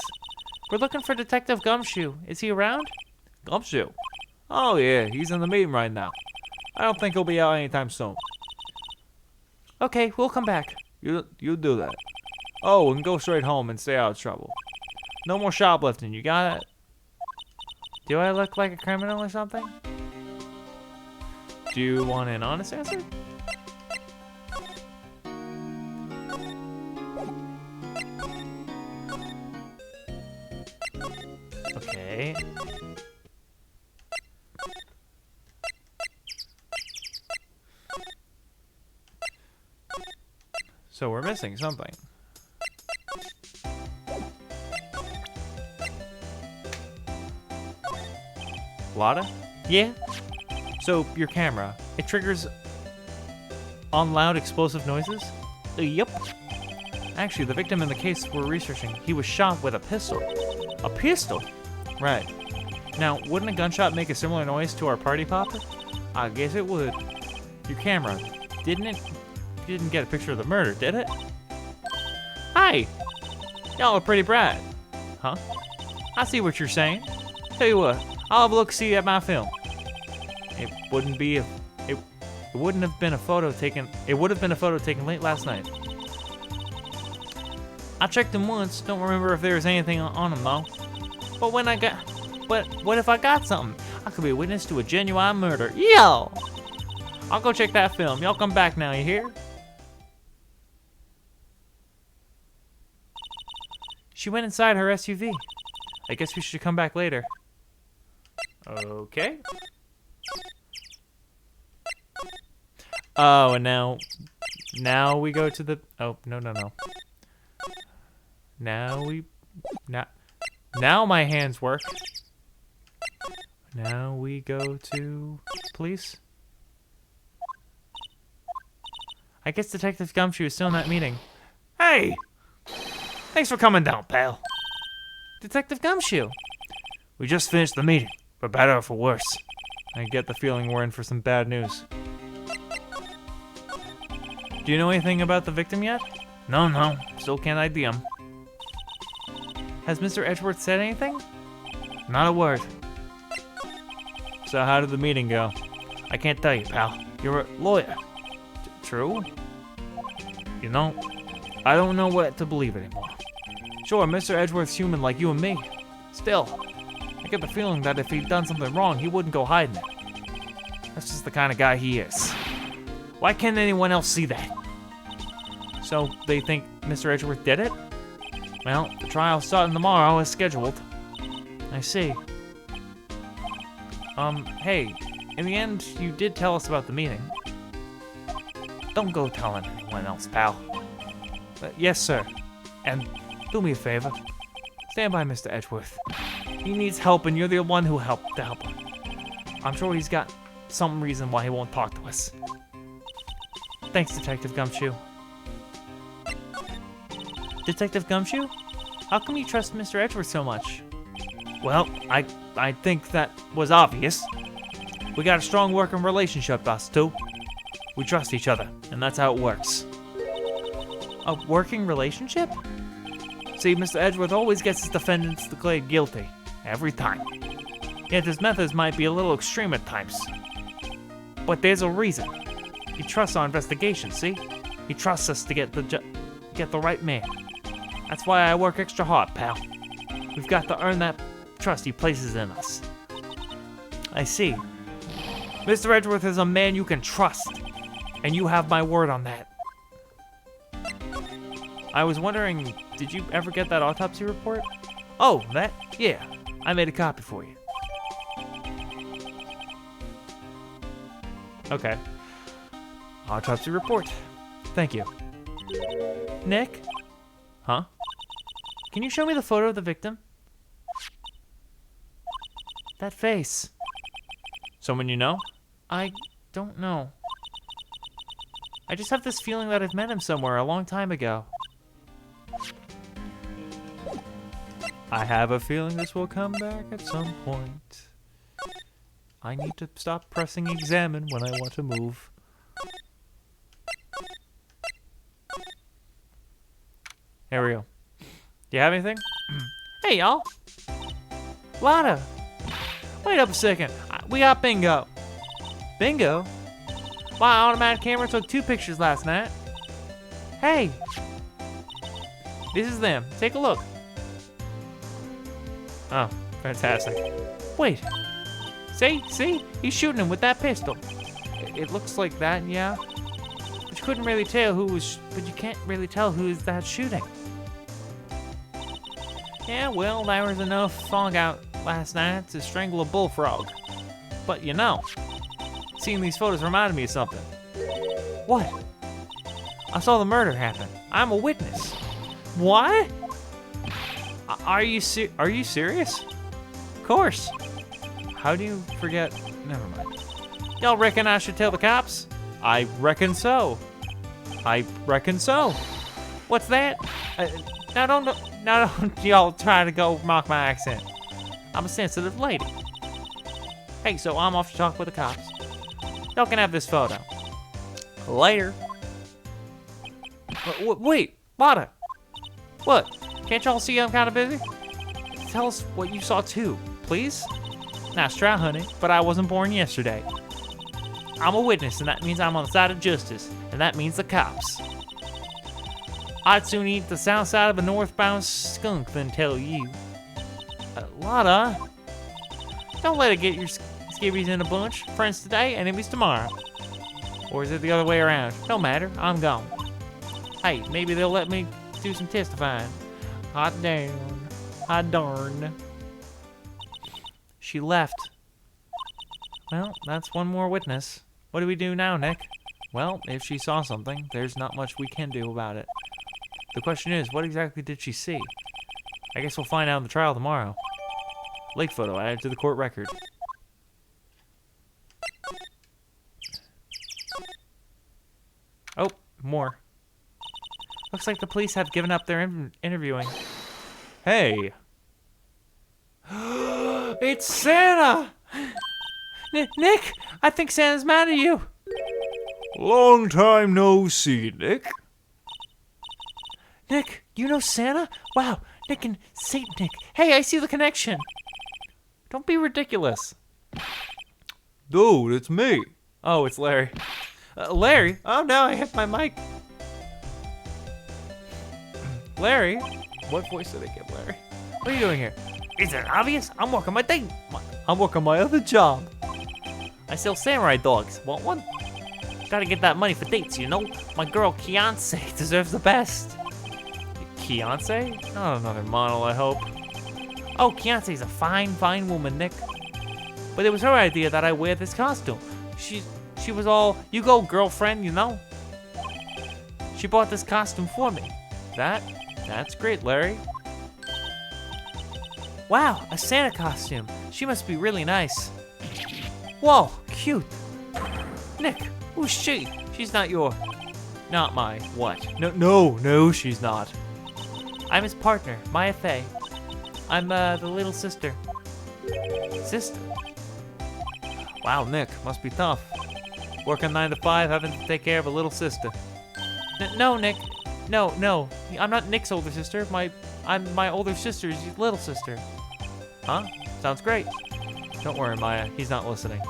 We're looking for Detective Gumshoe. Is he around? Gumshoe? Oh yeah, he's in the meeting right now. I don't think he'll be out anytime soon. Okay, we'll come back. You do that. Oh, and go straight home and stay out of trouble. No more shoplifting, you got it? Do I look like a criminal or something? Do you want an honest answer? Okay. So we're missing something. Lotta? Yeah? So, your camera, it triggers on loud explosive noises? Yep. Actually, the victim in the case we're researching, he was shot with a pistol. A pistol? Right. Now, wouldn't a gunshot make a similar noise to our party popper? I guess it would. Your camera, didn't it? You didn't get a picture of the murder, did it? Hi! Y'all are pretty bright. Huh? I see what you're saying. Tell you what, I'll have a look-see at my film. It wouldn't have been a photo taken. It would have been a photo taken late last night. I checked them once. Don't remember if there was anything on them though. But what if I got something? I could be a witness to a genuine murder. Yo! I'll go check that film. Y'all come back now. You hear? She went inside her SUV. I guess we should come back later. Okay. Oh, and now we go to the. Oh, no. Now my hands work. Now we go to police. I guess Detective Gumshoe is still in that meeting. Hey! Thanks for coming down, pal. Detective Gumshoe! We just finished the meeting, for better or for worse. I get the feeling we're in for some bad news. Do you know anything about the victim yet? No. Still can't ID him. Has Mr. Edgeworth said anything? Not a word. So how did the meeting go? I can't tell you, pal. You're a lawyer. True? You know, I don't know what to believe anymore. Sure, Mr. Edgeworth's human like you and me. Still, I get the feeling that if he'd done something wrong, he wouldn't go hiding it. that's just the kind of guy he is. Why can't anyone else see that? So they think Mr. Edgeworth did it? Well, the trial's starting tomorrow as scheduled. I see. Hey, in the end, you did tell us about the meeting. Don't go telling anyone else, pal. Yes, sir. And do me a favor. Stand by Mr. Edgeworth. He needs help, and you're the one who helped to help him. I'm sure he's got some reason why he won't talk to us. Thanks, Detective Gumshoe. Detective Gumshoe? How come you trust Mr. Edgeworth so much? Well, I think that was obvious. We got a strong working relationship, us two. We trust each other, and that's how it works. A working relationship? See, Mr. Edgeworth always gets his defendants declared guilty, every time. Yet his methods might be a little extreme at times. But there's a reason. He trusts our investigation, see? He trusts us to get the right man. That's why I work extra hard, pal. We've got to earn that trust he places in us. I see. Mr. Edgeworth is a man you can trust, and you have my word on that. I was wondering, did you ever get that autopsy report? Oh, that? Yeah, I made a copy for you. Okay. Autopsy report. Thank you. Nick? Huh? Can you show me the photo of the victim? That face. Someone you know? I don't know. I just have this feeling that I've met him somewhere a long time ago. I have a feeling this will come back at some point. I need to stop pressing examine when I want to move. Here we go. Do you have anything? Hey, y'all. Lana. Wait up a second. We got bingo. Bingo? My automatic camera took 2 pictures last night. Hey. This is them. Take a look. Oh, fantastic. Wait. See? He's shooting him with that pistol. It looks like that, yeah. But you couldn't really tell who was... But you can't really tell who's that shooting. Yeah, well, there was enough fog out last night to strangle a bullfrog. But you know, seeing these photos reminded me of something. What? I saw the murder happen. I'm a witness. What? Are you serious? Of course. How do you forget? Never mind. Y'all reckon I should tell the cops? I reckon so. What's that? Now don't y'all try to go mock my accent. I'm a sensitive lady. Hey, so I'm off to talk with the cops. Y'all can have this photo. Later. Wait, Lotta. What? Can't y'all see I'm kind of busy? Tell us what you saw too, please. Nice try, honey, but I wasn't born yesterday. I'm a witness, and that means I'm on the side of justice, and that means the cops. I'd soon eat the south side of a northbound skunk than tell you. Lotta, don't let it get your skivvies in a bunch. Friends today, enemies tomorrow. Or is it the other way around? Don't matter, I'm gone. Hey, maybe they'll let me do some testifying. Hot darn. She left. Well, that's one more witness. What do we do now, Nick? Well, if she saw something, there's not much we can do about it. The question is, what exactly did she see? I guess we'll find out in the trial tomorrow. Lake photo added to the court record. Oh, more. Looks like the police have given up their interviewing. Hey. It's Santa! Nick, I think Santa's mad at you. Long time no see, Nick. Nick, you know Santa? Wow, Nick and Saint Nick. Hey, I see the connection. Don't be ridiculous. Dude, it's me. Oh, it's Larry. Larry? Oh no, I hit my mic. Larry? What voice did I give Larry? What are you doing here? Is it obvious? I'm working my thing. I'm working my other job. I sell samurai dogs. Want one? Gotta get that money for dates, you know? My girl, Fiance, deserves the best. Fiance? Not another model, I hope. Oh, Fiance's a fine, fine woman, Nick. But it was her idea that I wear this costume. She was all, you go, girlfriend, you know? She bought this costume for me. That's great, Larry. Wow, a Santa costume. She must be really nice. Whoa, cute. Nick, who's she? She's not not my what? No, she's not. I'm his partner, Maya Fey. I'm the little sister. Sister? Wow, Nick, must be tough. Working 9 to 5, having to take care of a little sister. No, Nick. No. I'm not Nick's older sister. I'm my older sister's little sister. Huh? Sounds great. Don't worry, Maya. He's not listening.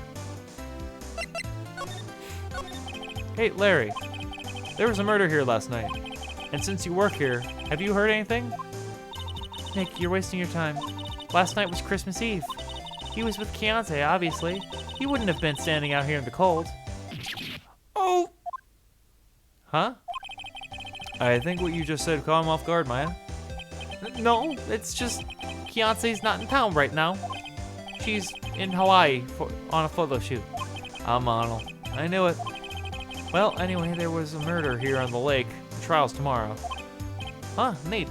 Hey, Larry. There was a murder here last night. And since you work here, have you heard anything? Nick, you're wasting your time. Last night was Christmas Eve. He was with Fiance, obviously. He wouldn't have been standing out here in the cold. Oh! Huh? I think what you just said caught him off guard, Maya. No, it's just Fiance's not in town right now. She's in Hawaii on a photo shoot. I'm Arnold. I knew it. Well, anyway, there was a murder here on the lake. The trial's tomorrow. Huh, neat.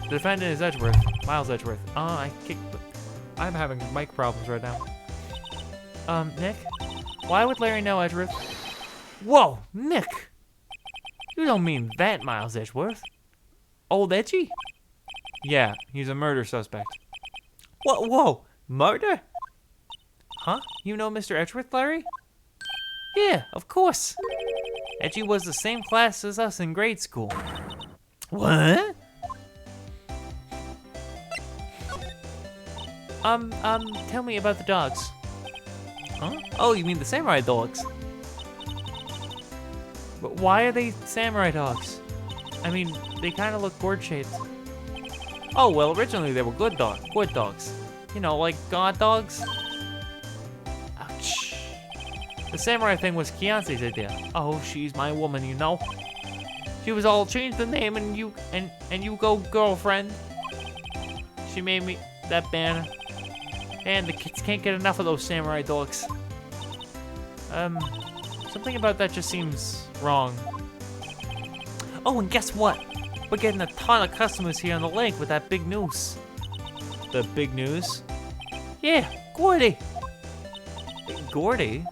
The defendant is Edgeworth. Miles Edgeworth. I'm having mic problems right now. Nick? Why would Larry know Edgeworth? Whoa, Nick! You don't mean that Miles Edgeworth. Old Edgy? Yeah, he's a murder suspect. Whoa, murder? Huh? You know Mr. Edgeworth, Larry? Yeah, of course. Edgy was the same class as us in grade school. What? Tell me about the dogs. Huh? Oh, you mean the samurai dogs? But why are they samurai dogs? I mean, they kind of look gourd-shaped. Oh, well, originally they were good dogs. You know, like god dogs. Ouch. The samurai thing was Fiance's idea. Oh, she's my woman, you know. She was all, change the name and you go girlfriend. She made me that banner. And the kids can't get enough of those samurai dogs. Something about that just seems wrong. Oh, and guess what? We're getting a ton of customers here on the lake with that big news. The big news? Yeah, Gordy. Gordy?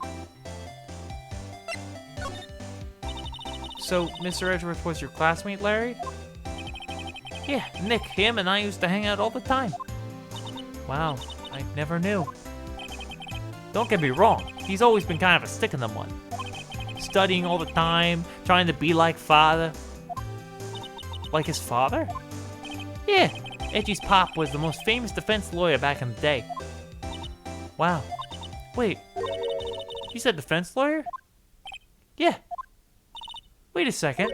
So, Mr. Edgeworth was your classmate, Larry? Yeah, Nick, him and I used to hang out all the time. Wow, I never knew. Don't get me wrong, he's always been kind of a stick in the mud. Studying all the time, trying to be like father. Like his father? Yeah, Edgy's pop was the most famous defense lawyer back in the day. Wow. Wait, you said defense lawyer? Yeah. Wait a second.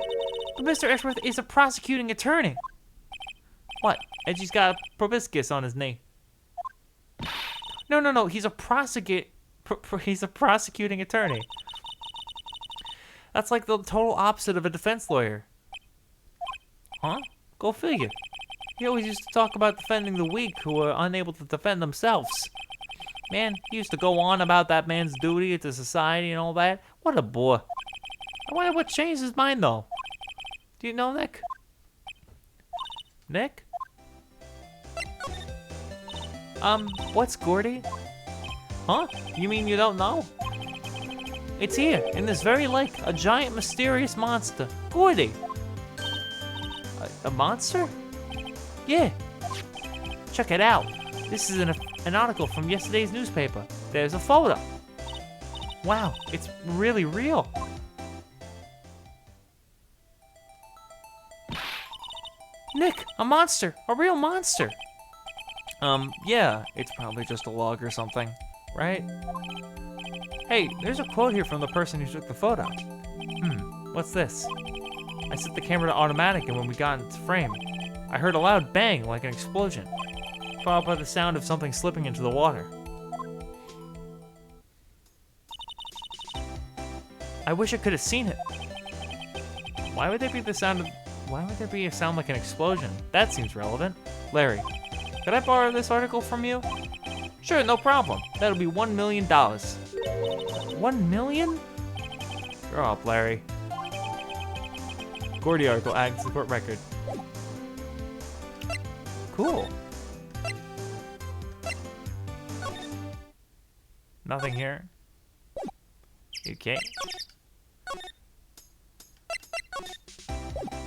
But Mr. Edgeworth is a prosecuting attorney. What? Edgy's got a proboscis on his knee. No, he's a he's a prosecuting attorney. That's like the total opposite of a defense lawyer. Huh? Go figure. He always used to talk about defending the weak who were unable to defend themselves. Man, he used to go on about that man's duty to society and all that. What a bore. Why, what changed his mind, though? Do you know, Nick? Nick? What's Gordy? Huh? You mean you don't know? It's here, in this very lake, a giant mysterious monster. Gordy! A monster? Yeah. Check it out. This is an article from yesterday's newspaper. There's a photo. Wow, it's really real. Nick, a monster, a real monster. Yeah, it's probably just a log or something, right? Hey, there's a quote here from the person who took the photo. What's this? I set the camera to automatic, and when we got into frame, I heard a loud bang like an explosion, followed by the sound of something slipping into the water. I wish I could have seen it. Why would there be a sound like an explosion? That seems relevant. Larry, could I borrow this article from you? Sure, no problem. That'll be $1 million. 1 million? Grow up, Larry. Gordy article added to the court record. Cool. Nothing here. Okay.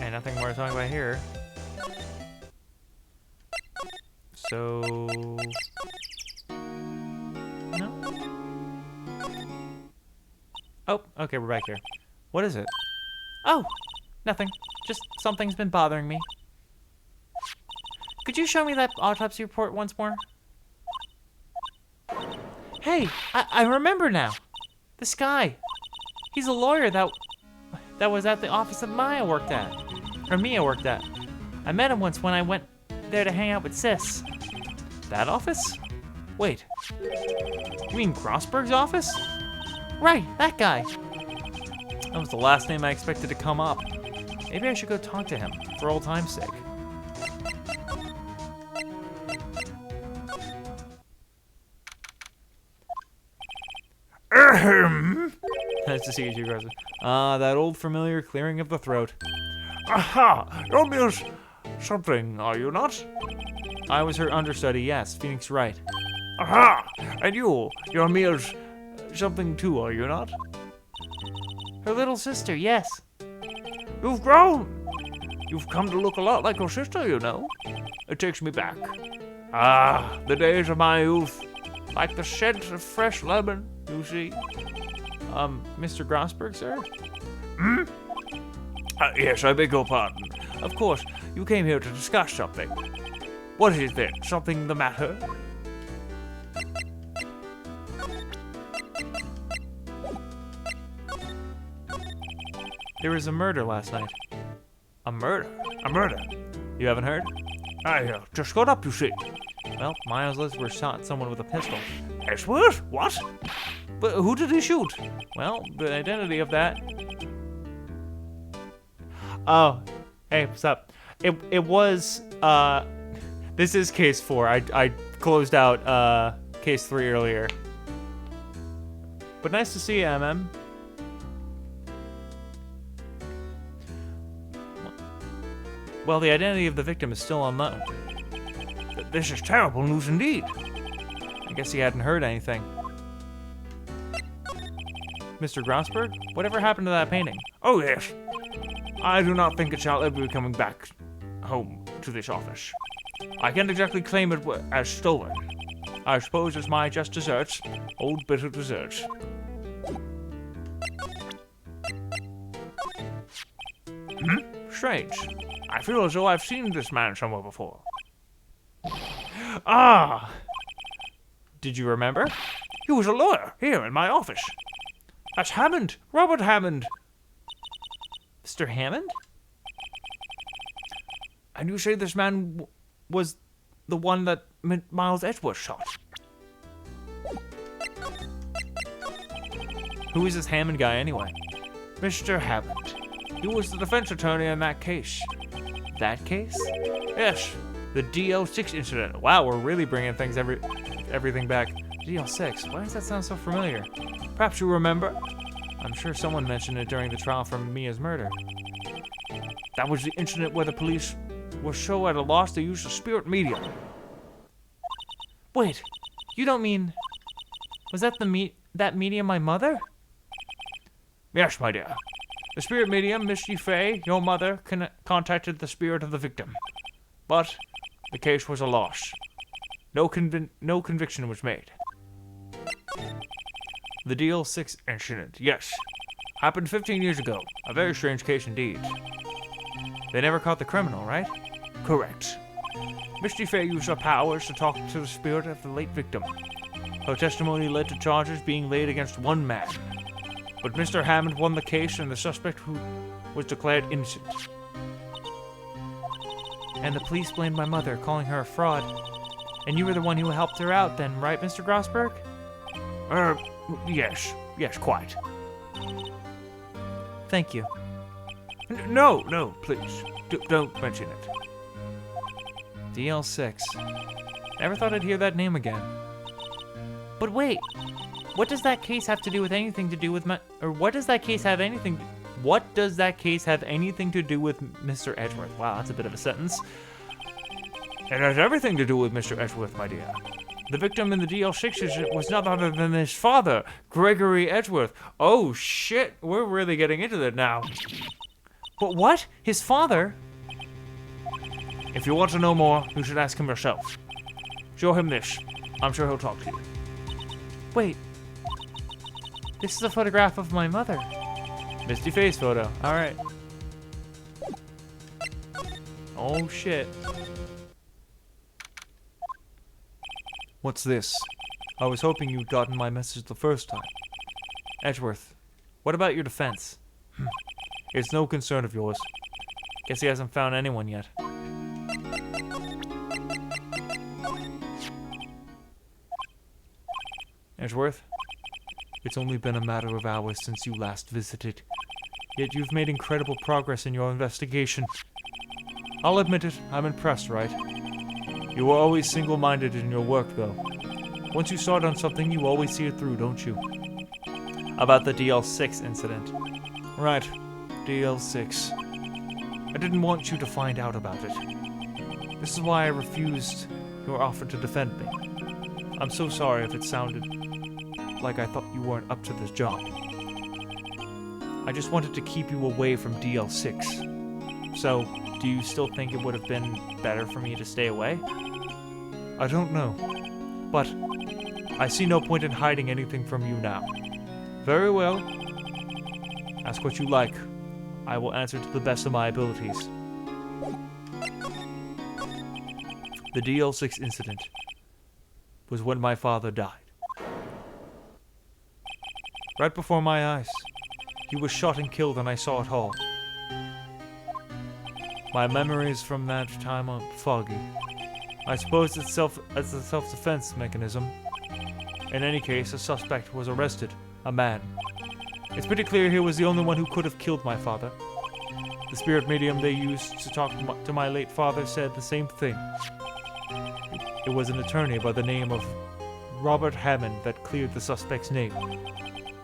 And nothing more to talk about here. So... no? Oh, okay, we're back here. What is it? Oh, nothing. Just something's been bothering me. Could you show me that autopsy report once more? Hey, I remember now. This guy. He's a lawyer that was at the office that Mia worked at. I met him once when I went there to hang out with Sis. That office? Wait. You mean Grossberg's office? Right, that guy. That was the last name I expected to come up. Maybe I should go talk to him, for old time's sake. Nice to see you, Grossberg. That old familiar clearing of the throat. Aha! You're Mills something, are you not? I was her understudy, yes, Phoenix Wright. Aha! And you're Mills something too, are you not? Her little sister, yes. You've grown! You've come to look a lot like your sister, you know. It takes me back. Ah, the days of my youth. Like the scent of fresh lemon, you see. Mr. Grossberg, sir? Hmm? Yes, I beg your pardon. Of course, you came here to discuss something. What is it? Something the matter? There was a murder last night. A murder? A murder? You haven't heard? I just got up, you see. Well, Miles Edgeworth shot someone with a pistol. Edgeworth? What? But who did he shoot? Well, the identity of that... Oh, hey, what's up? It was, this is case 4. I closed out, case 3 earlier. But nice to see you, MM. Well, the identity of the victim is still unknown. This is terrible news indeed. I guess he hadn't heard anything. Mr. Grossberg, whatever happened to that painting? Oh, yes. I do not think it shall ever be coming back home to this office. I can't exactly claim it as stolen. I suppose it's my just desserts, old bitter desserts. Strange. I feel as though I've seen this man somewhere before. Ah! Did you remember? He was a lawyer here in my office. That's Hammond, Robert Hammond. Mr. Hammond? And you say this man was the one that Miles Edgeworth shot? Who is this Hammond guy anyway? Mr. Hammond. He was the defense attorney in that case. That case? Yes, the DL6 incident. Wow, we're really bringing everything back. DL6, why does that sound so familiar? Perhaps you remember? I'm sure someone mentioned it during the trial for Mia's murder. That was the incident where the police were so at a loss they used a spirit medium. Wait, you don't mean... Was that that medium my mother? Yes, my dear. The spirit medium, Misty Fey, your mother, contacted the spirit of the victim. But the case was a loss. No conviction was made. The DL6 incident, yes. Happened 15 years ago. A very strange case indeed. They never caught the criminal, right? Correct. Misty Fey used her powers to talk to the spirit of the late victim. Her testimony led to charges being laid against one man. But Mr. Hammond won the case and the suspect who was declared innocent. And the police blamed my mother, calling her a fraud. And you were the one who helped her out then, right, Mr. Grossberg? Yes. Yes, quite. Thank you. No, please. Don't mention it. DL6. Never thought I'd hear that name again. But wait, what does that case have to do with anything to do with what does that case have anything to do with Mr. Edgeworth? Wow, that's a bit of a sentence. It has everything to do with Mr. Edgeworth, my dear. The victim in the DL6 was none other than his father, Gregory Edgeworth. Oh shit, we're really getting into that now. But what? His father? If you want to know more, you should ask him yourself. Show him this. I'm sure he'll talk to you. Wait. This is a photograph of my mother. Misty Face photo. Alright. Oh shit. What's this? I was hoping you'd gotten my message the first time. Edgeworth, what about your defense? It's no concern of yours. Guess he hasn't found anyone yet. Edgeworth, it's only been a matter of hours since you last visited. Yet you've made incredible progress in your investigation. I'll admit it, I'm impressed, Wright. You were always single-minded in your work, though. Once you start on something, you always see it through, don't you? About the DL6 incident. Right, DL6. I didn't want you to find out about it. This is why I refused your offer to defend me. I'm so sorry if it sounded like I thought you weren't up to this job. I just wanted to keep you away from DL6. So, do you still think it would have been better for me to stay away? I don't know, but I see no point in hiding anything from you now. Very well. Ask what you like. I will answer to the best of my abilities. The DL6 incident was when my father died. Right before my eyes. He was shot and killed and I saw it all. My memories from that time are foggy. I suppose it's a self-defense mechanism. In any case, a suspect was arrested. A man. It's pretty clear he was the only one who could have killed my father. The spirit medium they used to talk to my late father said the same thing. It was an attorney by the name of Robert Hammond that cleared the suspect's name.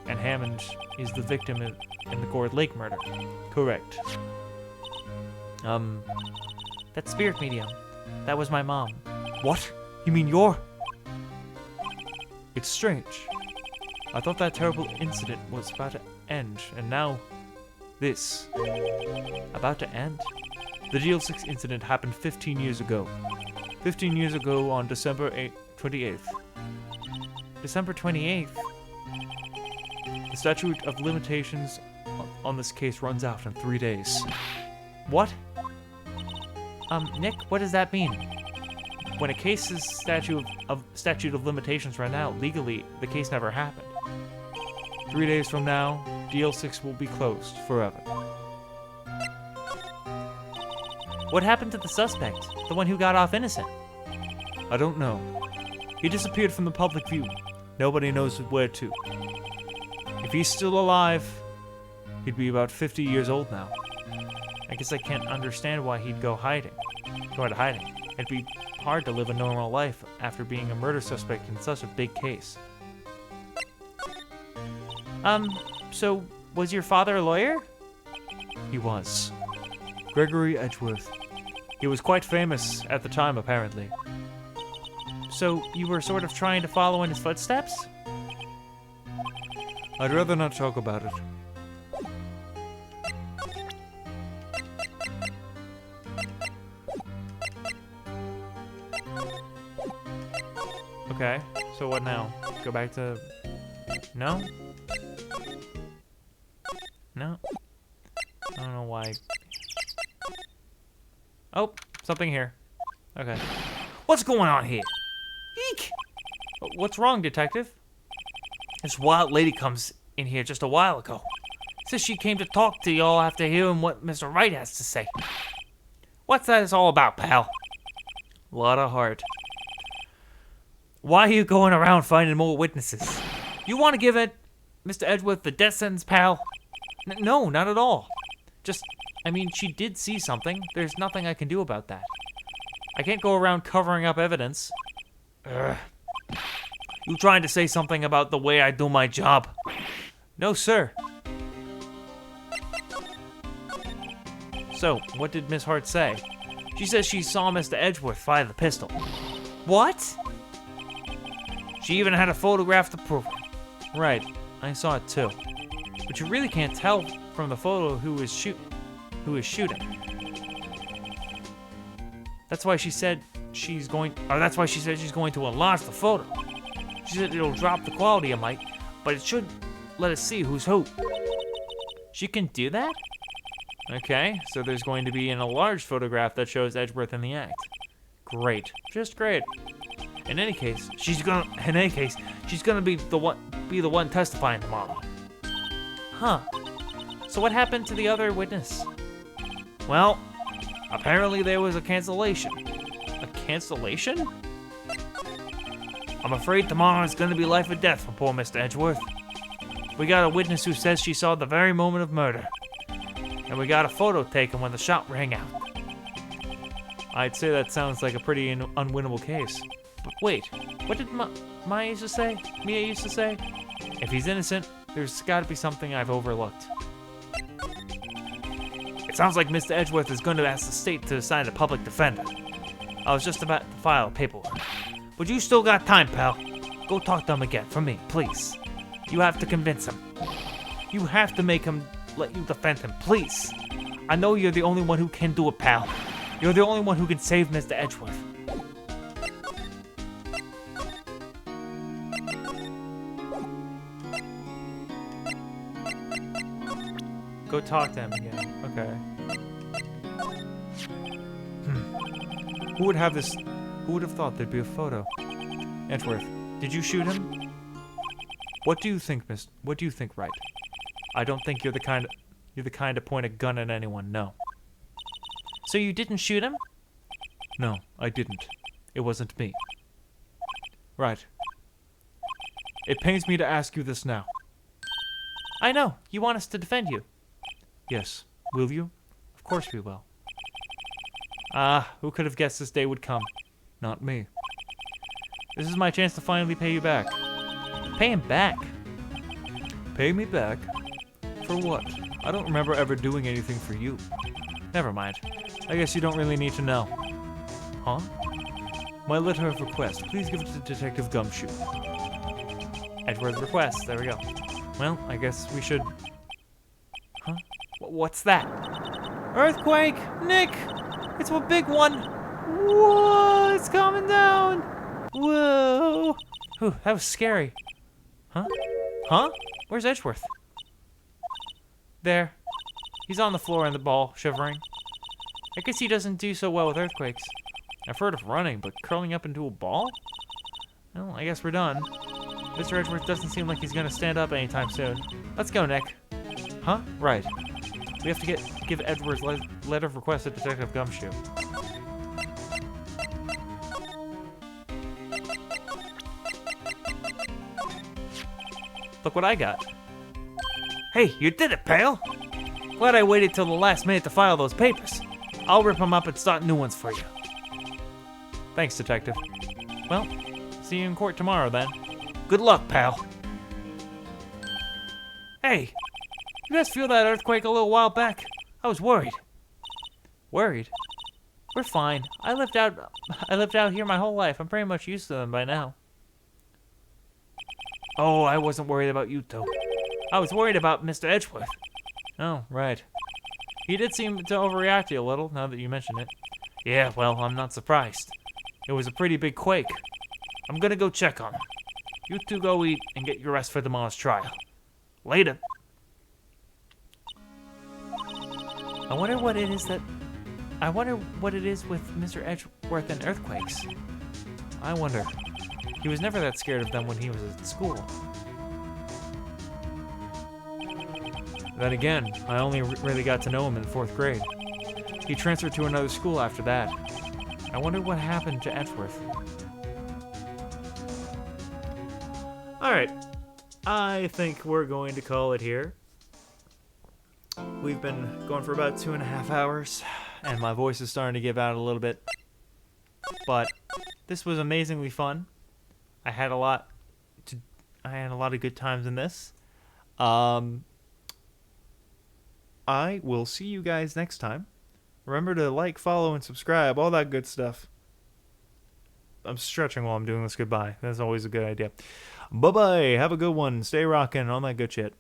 And Hammond is the victim in the Gourd Lake murder. Correct. That spirit medium. That was my mom. What? You mean you're... It's strange. I thought that terrible incident was about to end, and now... this. About to end? The DL6 incident happened 15 years ago. 15 years ago on December 28th. December 28th? The statute of limitations on this case runs out in 3 days. What? Nick, what does that mean? When a case's statute of limitations run out, legally, the case never happened. 3 days from now, DL6 will be closed forever. What happened to the suspect? The one who got off innocent? I don't know. He disappeared from the public view. Nobody knows where to. If he's still alive, he'd be about 50 years old now. I guess I can't understand why he'd go into hiding. It'd be hard to live a normal life after being a murder suspect in such a big case. So Was your father a lawyer? He was. Gregory Edgeworth. He was quite famous at the time, apparently. So you were sort of trying to follow in his footsteps? I'd rather not talk about it. Okay, so what now? Go back to... No? No? I don't know why. Oh, something here. Okay. What's going on here? Eek! What's wrong, detective? This wild lady comes in here just a while ago. Says she came to talk to y'all after hearing what Mr. Wright has to say. What's that all about, pal? A lot of heart. Why are you going around finding more witnesses? You want to give it Mr. Edgeworth the death sentence, pal? No, not at all. Just, I mean, she did see something. There's nothing I can do about that. I can't go around covering up evidence. Ugh. You trying to say something about the way I do my job? No, sir. So, what did Miss Hart say? She says she saw Mr. Edgeworth fire the pistol. What? She even had a photograph to prove it. Right, I saw it too. But you really can't tell from the photo who is shooting. That's why she said she's going to enlarge the photo. She said it'll drop the quality a mite, but it should let us see who's who. She can do that? Okay, so there's going to be an enlarged photograph that shows Edgeworth in the act. Great, just great. In any case, she's gonna be the one testifying tomorrow. Huh. So what happened to the other witness? Well, apparently there was a cancellation. A cancellation? I'm afraid tomorrow is gonna be life or death for poor Mr. Edgeworth. We got a witness who says she saw the very moment of murder. And we got a photo taken when the shot rang out. I'd say that sounds like a pretty unwinnable case. But wait, what did Mia used to say? If he's innocent, there's gotta be something I've overlooked. It sounds like Mr. Edgeworth is going to ask the state to assign a public defender. I was just about to file paperwork. But you still got time, pal. Go talk to him again, for me, please. You have to convince him. You have to make him let you defend him, please. I know you're the only one who can do it, pal. You're the only one who can save Mr. Edgeworth. Go talk to him again. Okay. Who would have this? Who would have thought there'd be a photo? Edgeworth, did you shoot him? What do you think, Miss? What do you think, Wright? I don't think you're the kind to point a gun at anyone. No. So you didn't shoot him? No, I didn't. It wasn't me. Right. It pains me to ask you this now. I know. You want us to defend you. Yes. Will you? Of course we will. Ah, who could have guessed this day would come? Not me. This is my chance to finally pay you back. Pay him back? Pay me back? For what? I don't remember ever doing anything for you. Never mind. I guess you don't really need to know. Huh? My letter of request. Please give it to Detective Gumshoe. Edgeworth request. There we go. Well, I guess we should... Huh? What's that? Earthquake! Nick! It's a big one! Whoa! It's coming down! Whoa! Whew, that was scary. Huh? Huh? Where's Edgeworth? There. He's on the floor in the ball, shivering. I guess he doesn't do so well with earthquakes. I've heard of running, but curling up into a ball? Well, I guess we're done. Mr. Edgeworth doesn't seem like he's gonna stand up anytime soon. Let's go, Nick. Huh? Right. We have to give Edgeworth's letter of request to Detective Gumshoe. Look what I got. Hey, you did it, pal. Glad I waited till the last minute to file those papers. I'll rip them up and start new ones for you. Thanks, Detective. Well, see you in court tomorrow, then. Good luck, pal. Hey, You guys feel that earthquake a little while back? I was worried. Worried? We're fine. I lived out here my whole life. I'm pretty much used to them by now. Oh, I wasn't worried about you, though. I was worried about Mr. Edgeworth. Oh, right. He did seem to overreact a little, now that you mention it. Yeah, well, I'm not surprised. It was a pretty big quake. I'm gonna go check on him. You two go eat and get your rest for tomorrow's trial. Later. I wonder what it is with Mr. Edgeworth and earthquakes. I wonder. He was never that scared of them when he was at school. Then again, I only really got to know him in 4th grade. He transferred to another school after that. I wonder what happened to Edgeworth. Alright, I think we're going to call it here. We've been going for about 2.5 hours, and my voice is starting to give out a little bit. But this was amazingly fun. I had a lot of good times in this. I will see you guys next time. Remember to like, follow, and subscribe, all that good stuff. I'm stretching while I'm doing this goodbye. That's always a good idea. Bye-bye. Have a good one. Stay rocking. All that good shit.